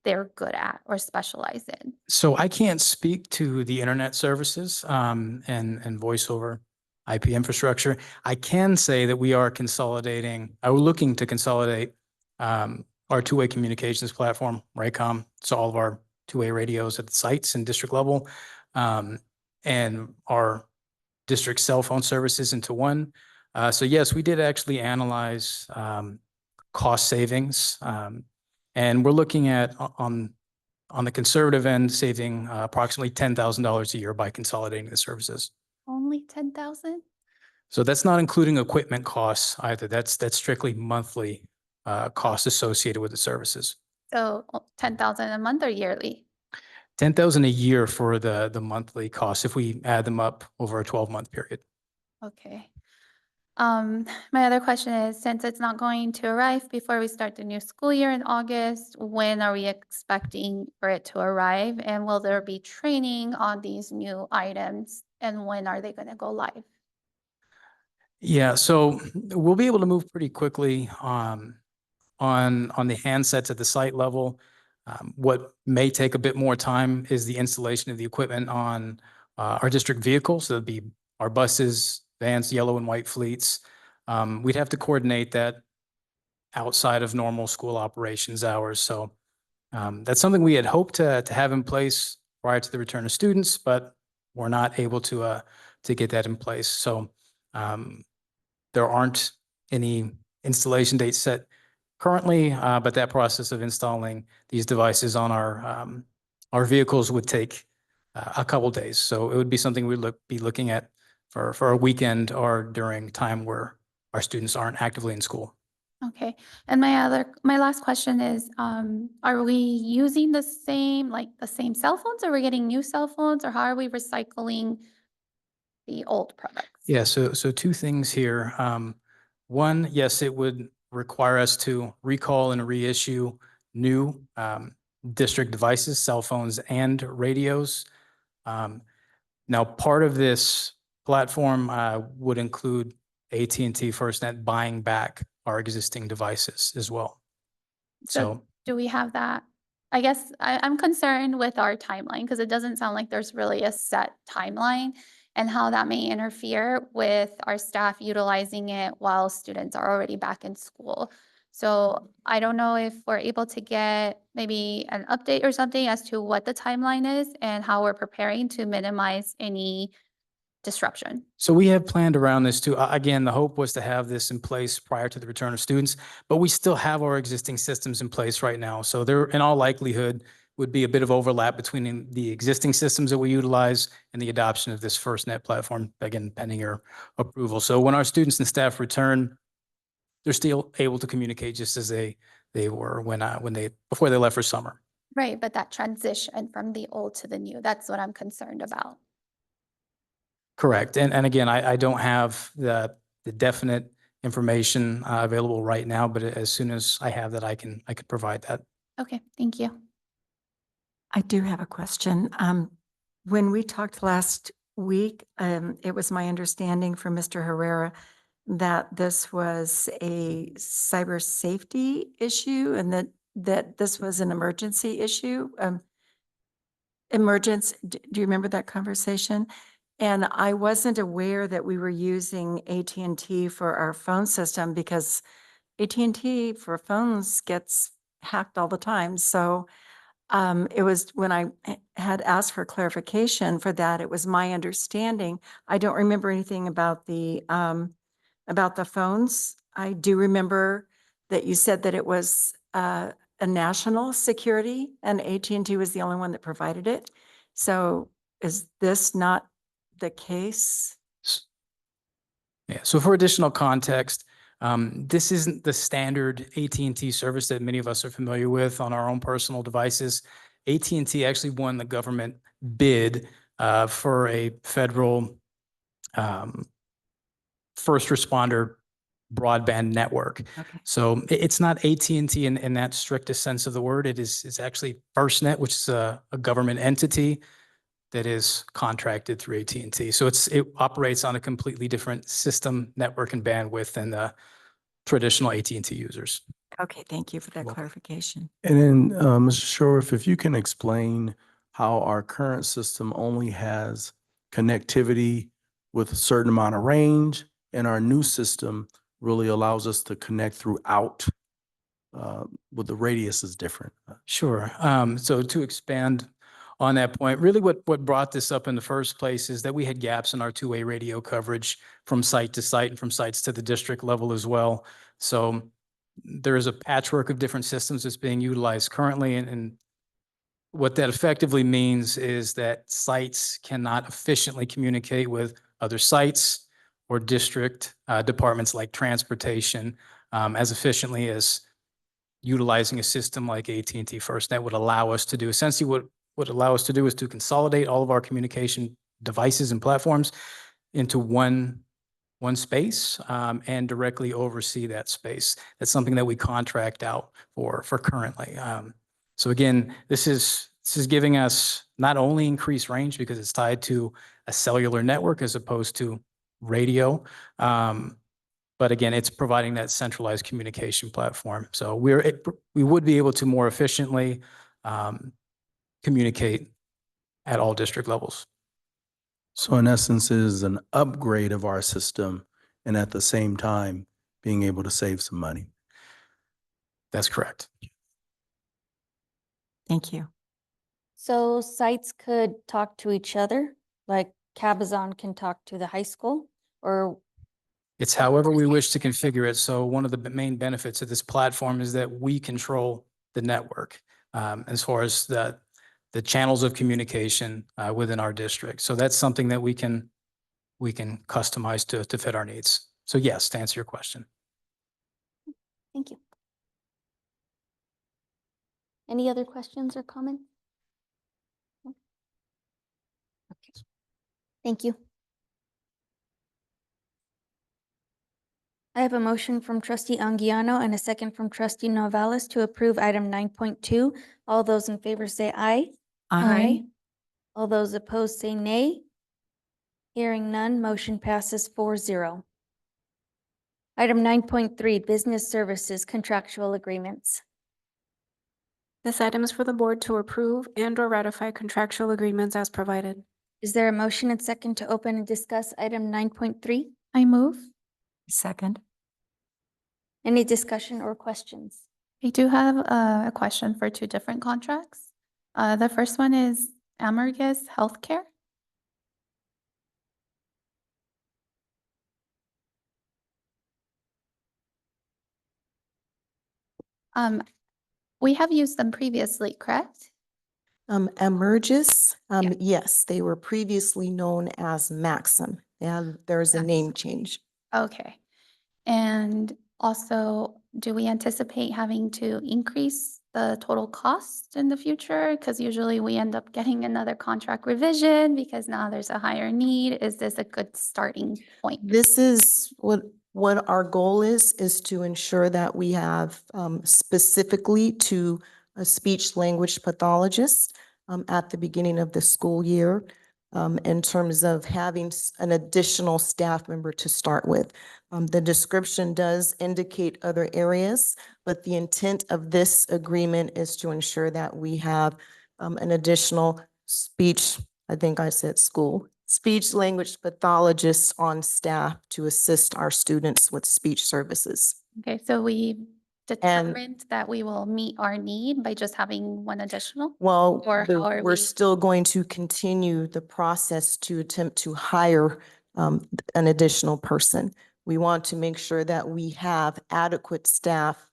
they're good at or specialize in? So I can't speak to the internet services and voice over IP infrastructure. I can say that we are looking to consolidate our two-way communications platform, Raycom. So all of our two-way radios at the sites and district level, and our district cell phone services into one. So yes, we did actually analyze cost savings, and we're looking at on the conservative end, saving approximately $10,000 a year by consolidating the services. Only 10,000? So that's not including equipment costs either. That's strictly monthly costs associated with the services. So 10,000 a month or yearly? 10,000 a year for the monthly cost if we add them up over a 12-month period. Okay. My other question is, since it's not going to arrive before we start the new school year in August, when are we expecting for it to arrive? And will there be training on these new items? And when are they going to go live? Yeah, so we'll be able to move pretty quickly on the handsets at the site level. What may take a bit more time is the installation of the equipment on our district vehicles. So that'd be our buses, vans, yellow and white fleets. We'd have to coordinate that outside of normal school operations hours. So that's something we had hoped to have in place prior to the return of students, but we're not able to get that in place. So there aren't any installation dates set currently, but that process of installing these devices on our vehicles would take a couple days. So it would be something we'd be looking at for a weekend or during time where our students aren't actively in school. Okay. And my last question is, are we using the same cell phones, or are we getting new cell phones, or how are we recycling the old products? Yeah, so two things here. One, yes, it would require us to recall and reissue new district devices, cell phones and radios. Now, part of this platform would include AT&T FirstNet buying back our existing devices as well. So Do we have that? I guess I'm concerned with our timeline because it doesn't sound like there's really a set timeline and how that may interfere with our staff utilizing it while students are already back in school. So I don't know if we're able to get maybe an update or something as to what the timeline is and how we're preparing to minimize any disruption. So we have planned around this too. Again, the hope was to have this in place prior to the return of students, but we still have our existing systems in place right now. So there, in all likelihood, would be a bit of overlap between the existing systems that we utilize and the adoption of this FirstNet platform, again, pending your approval. So when our students and staff return, they're still able to communicate just as they were before they left for summer. Right, but that transition from the old to the new, that's what I'm concerned about. Correct. And again, I don't have the definite information available right now, but as soon as I have that, I could provide that. Okay, thank you. I do have a question. When we talked last week, it was my understanding from Mr. Herrera that this was a cyber safety issue and that this was an emergency issue. Do you remember that conversation? And I wasn't aware that we were using AT&T for our phone system because AT&T for phones gets hacked all the time. So it was when I had asked for clarification for that, it was my understanding. I don't remember anything about the phones. I do remember that you said that it was a national security and AT&T was the only one that provided it. So is this not the case? Yeah. So for additional context, this isn't the standard AT&T service that many of us are familiar with on our own personal devices. AT&T actually won the government bid for a federal first responder broadband network. Okay. So it's not AT&T in that strictest sense of the word. It's actually FirstNet, which is a government entity that is contracted through AT&T. So it operates on a completely different system, network, and bandwidth than the traditional AT&T users. Okay, thank you for that clarification. And then, Mr. Shoref, if you can explain how our current system only has connectivity with a certain amount of range, and our new system really allows us to connect throughout, with the radius is different. Sure. So to expand on that point, really what brought this up in the first place is that we had gaps in our two-way radio coverage from site to site and from sites to the district level as well. So there is a patchwork of different systems that's being utilized currently, and what that effectively means is that sites cannot efficiently communicate with other sites or district departments like transportation as efficiently as utilizing a system like AT&T FirstNet would allow us to do. Essentially would allow us to do is to consolidate all of our communication devices and platforms into one space, and directly oversee that space. That's something that we contract out for currently. So again, this is giving us not only increased range because it's tied to a cellular network as opposed to radio, but again, it's providing that centralized communication platform. So we would be able to more efficiently communicate at all district levels. So in essence, it is an upgrade of our system and at the same time, being able to save some money. That's correct. Thank you. So sites could talk to each other, like Cabazon can talk to the high school, or It's however we wish to configure it. So one of the main benefits of this platform is that we control the network as far as the channels of communication within our district. So that's something that we can customize to fit our needs. So yes, to answer your question. thank you. Any other questions or comments? No? Okay. Thank you. I have a motion from trustee Anguiano and a second from trustee Novales to approve item 9.2. All those in favor say aye. Aye. All those opposed say nay. Hearing none, motion passes 4-0. Item 9.3, business services contractual agreements. This item is for the board to approve and/or ratify contractual agreements as provided. Is there a motion and second to open and discuss item 9.3? I move. Second. Any discussion or questions? I do have a question for two different contracts. The first one is Amargus Healthcare. We have used them previously, correct? Emergis, Yeah. yes, they were previously known as Maxim. Yeah, there's a name change. Okay. And also, do we anticipate having to increase the total cost in the future? Because usually we end up getting another contract revision because now there's a higher need. Is this a good starting point? This is what our goal is to ensure that we have specifically to a speech language pathologist at the beginning of the school year in terms of having an additional staff member to start with. The description does indicate other areas, but the intent of this agreement is to ensure that we have an additional speech, I think I said school, speech language pathologists on staff to assist our students with speech services. Okay, so we determined that we will meet our need by just having one additional? Well, Or how are we're we? still going to continue the process to attempt to hire an additional person. We want to make sure that we have adequate staff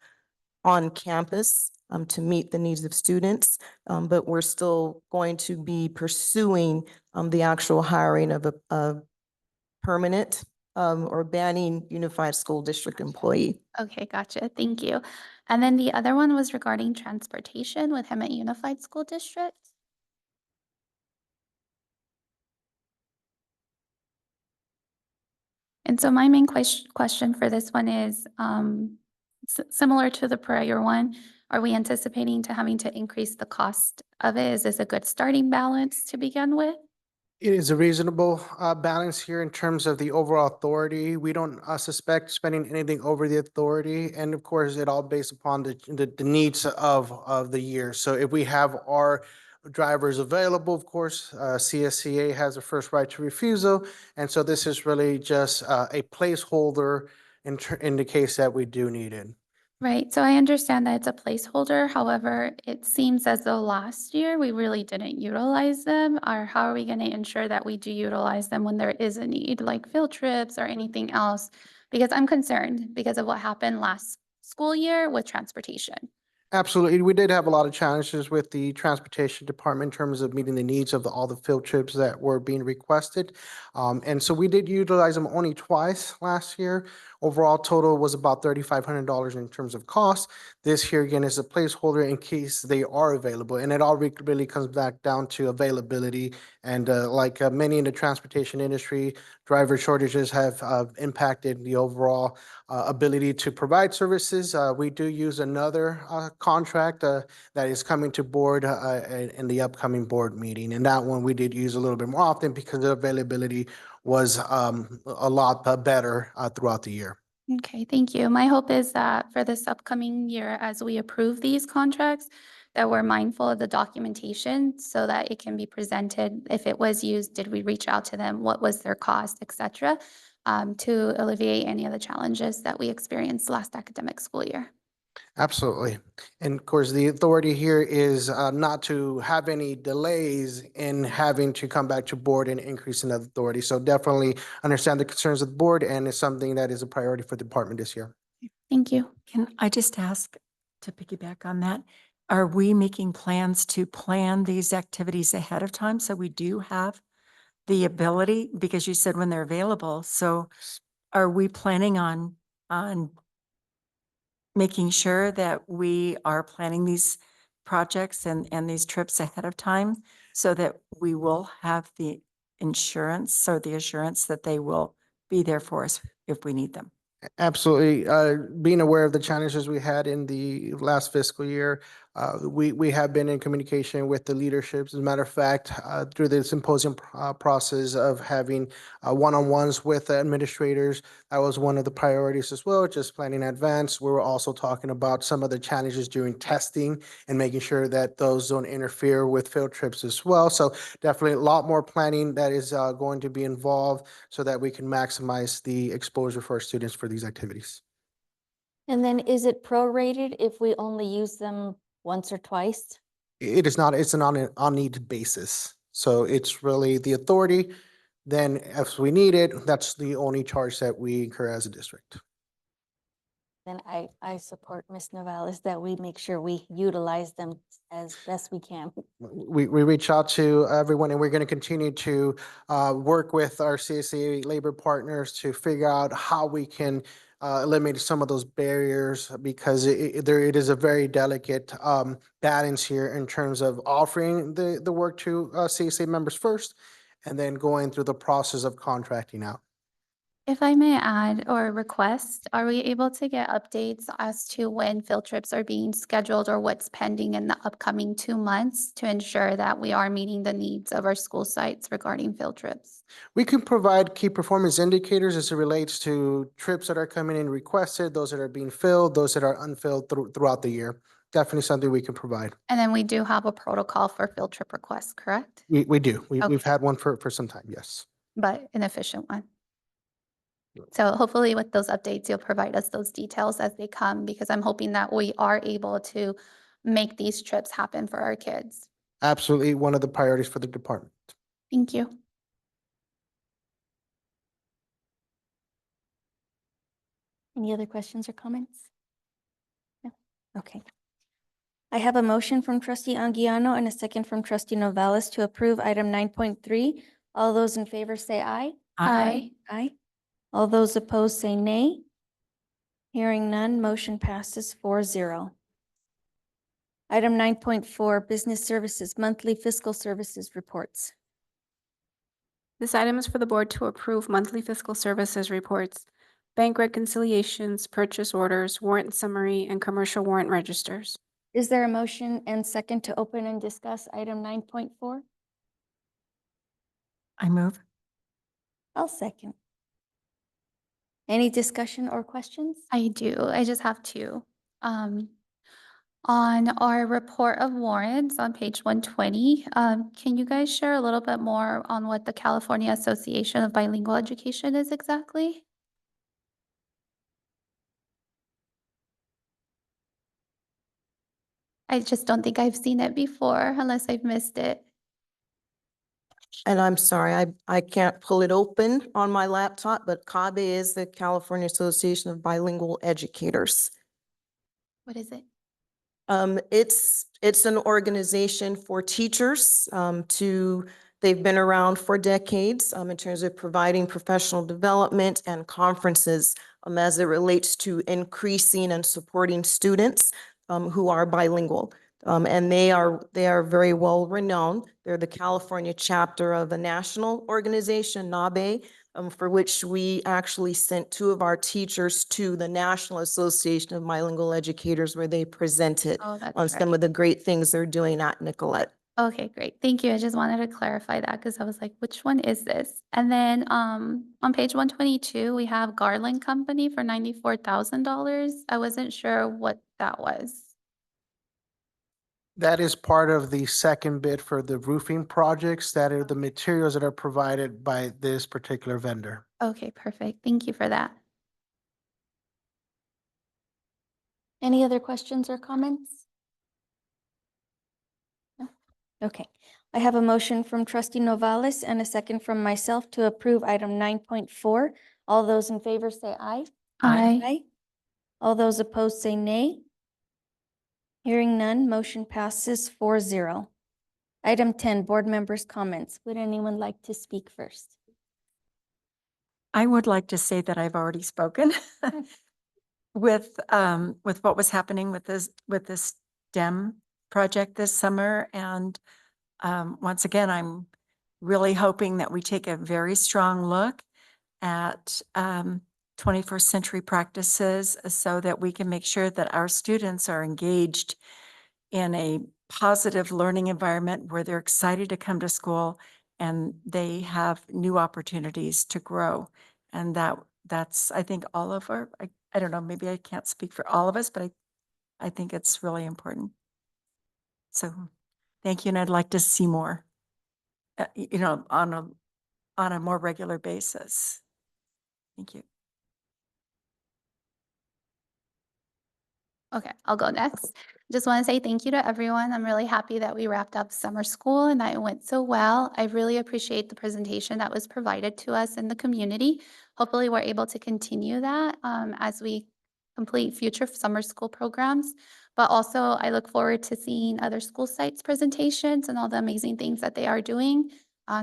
on campus to meet the needs of students, but we're still going to be pursuing the actual hiring of a permanent or Banning Unified School District employee. Okay, gotcha. Thank you. And then the other one was regarding transportation with Hemet Unified School District. And so my main question for this one is similar to the prior one. Are we anticipating to having to increase the cost of it? Is this a good starting balance to begin with? It is a reasonable balance here in terms of the overall authority. We don't suspect spending anything over the authority. And of course, it all based upon the needs of the year. So if we have our drivers available, of course, CSCA has a first right to refusal. And so this is really just a placeholder in the case that we do need it. Right, so I understand that it's a placeholder. However, it seems as though last year we really didn't utilize them. Or how are we going to ensure that we do utilize them when there is a need, like field trips or anything else? Because I'm concerned because of what happened last school year with transportation. Absolutely. We did have a lot of challenges with the transportation department in terms of meeting the needs of all the field trips that were being requested. And so we did utilize them only twice last year. Overall total was about $3,500 in terms of cost. This here again is a placeholder in case they are available, and it all really comes back down to availability. And like many in the transportation industry, driver shortages have impacted the overall ability to provide services. We do use another contract that is coming to board in the upcoming board meeting. And that one we did use a little bit more often because the availability was a lot better throughout the year. Okay, thank you. My hope is that for this upcoming year, as we approve these contracts, that we're mindful of the documentation so that it can be presented. If it was used, did we reach out to them? What was their cost, et cetera, to alleviate any of the challenges that we experienced last academic school year. Absolutely. And of course, the authority here is not to have any delays in having to come back to board and increase in authority. So definitely understand the concerns of the board, and it's something that is a priority for the department this year. Thank you. Can I just ask to piggyback on that? Are we making plans to plan these activities ahead of time so we do have the ability, because you said when they're available, so are we planning on making sure that we are planning these projects and these trips ahead of time so that we will have the insurance or the assurance that they will be there for us if we need them? Absolutely. Being aware of the challenges we had in the last fiscal year, we have been in communication with the leaderships. As a matter of fact, through the symposium process of having one-on-ones with administrators, that was one of the priorities as well, just planning in advance. We were also talking about some of the challenges during testing and making sure that those don't interfere with field trips as well. So definitely a lot more planning that is going to be involved so that we can maximize the exposure for our students for these activities. And then is it prorated if we only use them once or twice? It is not, it's an on-need basis. So it's really the authority. Then if we need it, that's the only charge that we incur as a district. Then I support Ms. Novales that we make sure we utilize them as best we can. We reach out to everyone, and we're going to continue to work with our CSA labor partners to figure out how we can eliminate some of those barriers, because it is a very delicate balance here in terms of offering the work to CSA members first, and then going through the process of contracting out. If I may add or request, are we able to get updates as to when field trips are being scheduled or what's pending in the upcoming 2 months to ensure that we are meeting the needs of our school sites regarding field trips? We can provide key performance indicators as it relates to trips that are coming in requested, those that are being filled, those that are unfilled throughout the year. Definitely something we can provide. And then we do have a protocol for field trip requests, correct? We do. We've Okay. had one for some time, yes. But an efficient one. So hopefully with those updates, you'll provide us those details as they come, because I'm hoping that we are able to make these trips happen for our kids. Absolutely one of the priorities for the department. Thank you. Any other questions or comments? No? Okay. I have a motion from trustee Anguiano and a second from trustee Novales to approve item 9.3. All those in favor say aye. Aye. Aye. All those opposed say nay. Hearing none, motion passes 4-0. Item 9.4, business services, monthly fiscal services reports. This item is for the board to approve monthly fiscal services reports, bank reconciliations, purchase orders, warrant summary, and commercial warrant registers. Is there a motion and second to open and discuss item 9.4? I move. I'll second. Any discussion or questions? I do. I just have two. On our report of warrants on page 120, can you guys share a little bit more on what the California Association of Bilingual Education is exactly? I just don't think I've seen it before, unless I've missed it. And I'm sorry, I can't pull it open on my laptop, but CABE is the California Association of Bilingual Educators. What is it? It's an organization for teachers they've been around for decades in terms of providing professional development and conferences as it relates to increasing and supporting students who are bilingual. And they are very well renowned. They're the California chapter of a national organization, NABE, for which we actually sent two of our teachers to the National Association of Bilingual Educators, where they presented Oh, that's on great. some of the great things they're doing at Nicollet. Okay, great. Thank you. I just wanted to clarify that because I was like, which one is this? And then on page 122, we have Garland Company for $94,000. I wasn't sure what that was. That is part of the second bid for the roofing projects that are the materials that are provided by this particular vendor. Okay, perfect. Thank you for that. Any other questions or comments? No? Okay. I have a motion from trustee Novales and a second from myself to approve item 9.4. All those in favor say aye. Aye. All those opposed say nay. Hearing none, motion passes 4-0. Item 10, board members' comments. Would anyone like to speak first? I would like to say that I've already spoken with what was happening with this STEM project this summer. And once again, I'm really hoping that we take a very strong look at 21st century practices so that we can make sure that our students are engaged in a positive learning environment where they're excited to come to school and they have new opportunities to grow. And that's, I think, all of our, I don't know, maybe I can't speak for all of us, but I think it's really important. So thank you. And I'd like to see more, on a more regular basis. Thank you. Okay, I'll go next. Just want to say thank you to everyone. I'm really happy that we wrapped up summer school and that it went so well. I really appreciate the presentation that was provided to us in the community. Hopefully, we're able to continue that as we complete future summer school programs. But also, I look forward to seeing other school sites presentations and all the amazing things that they are doing.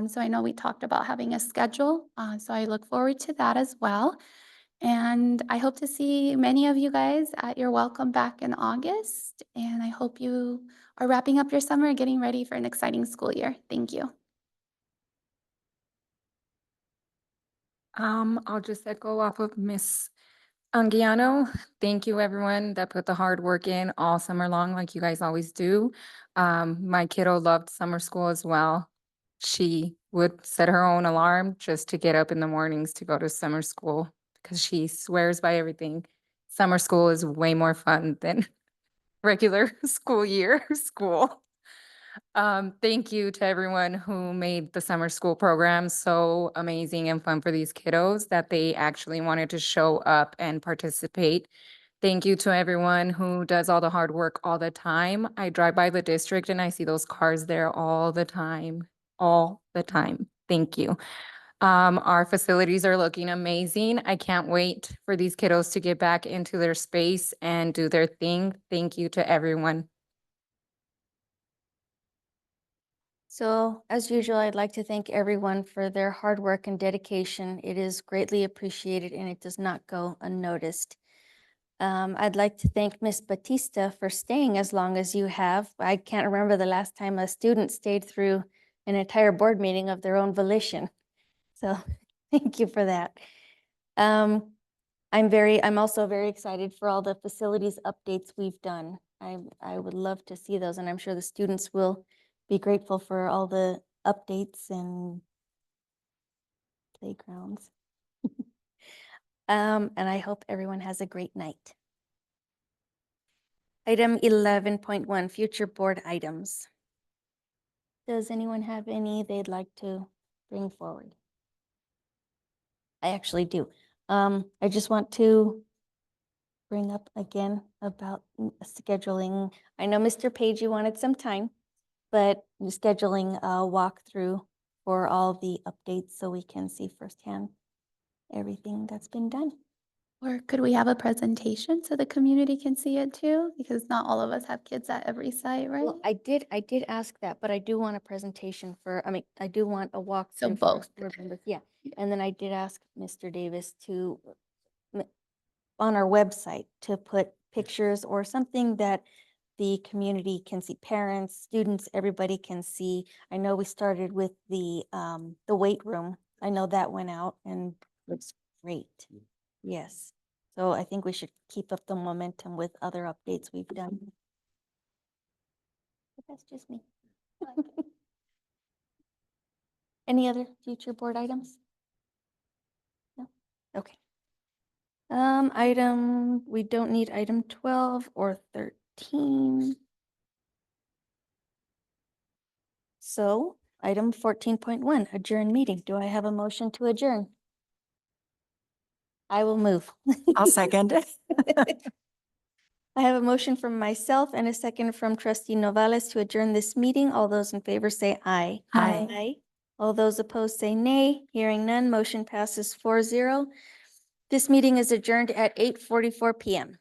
So I know we talked about having a schedule. So I look forward to that as well. And I hope to see many of you guys at your welcome back in August. And I hope you are wrapping up your summer and getting ready for an exciting school year. Thank you. I'll just echo off of Miss Anguiano. Thank you, everyone that put the hard work in all summer long, like you guys always do. My kiddo loved summer school as well. She would set her own alarm just to get up in the mornings to go to summer school because she swears by everything. Summer school is way more fun than regular school year school. Thank you to everyone who made the summer school program so amazing and fun for these kiddos that they actually wanted to show up and participate. Thank you to everyone who does all the hard work all the time. I drive by the district and I see those cars there all the time, all the time. Thank you. Our facilities are looking amazing. I can't wait for these kiddos to get back into their space and do their thing. Thank you to everyone. So, as usual, I'd like to thank everyone for their hard work and dedication. It is greatly appreciated and it does not go unnoticed. I'd like to thank Ms. Batista for staying as long as you have. I can't remember the last time a student stayed through an entire board meeting of their own volition. So, thank you for that. I'm also very excited for all the facilities updates we've done. I would love to see those, and I'm sure the students will be grateful for all the updates and playgrounds. And I hope everyone has a great night. Item 11.1, future board items. Does anyone have any they'd like to bring forward? I actually do. I just want to bring up again about scheduling. I know Mr. Page, you wanted some time, but scheduling a walkthrough for all the updates so we can see firsthand everything that's been done. Or could we have a presentation so the community can see it too? Because not all of us have kids at every site, right? Well, I did ask that, but I do want a presentation I do want a walkthrough. So for both. board members. Yeah, and then I did ask Mr. Davis to on our website to put pictures or something that the community can see, parents, students, everybody can see. I know we started with the weight room. I know that went out and looks great. Yes. So I think we should keep up the momentum with other updates we've done. But that's just me. Any other future board items? No? Okay. We don't need item 12 or 13. So item 14.1, adjourn meeting. Do I have a motion to adjourn? I will move. I'll second. I have a motion from myself and a second from trustee Novales to adjourn this meeting. All those in favor say aye. Aye. Aye. All those opposed say nay. Hearing none, motion passes 4-0. This meeting is adjourned at 8:44 PM.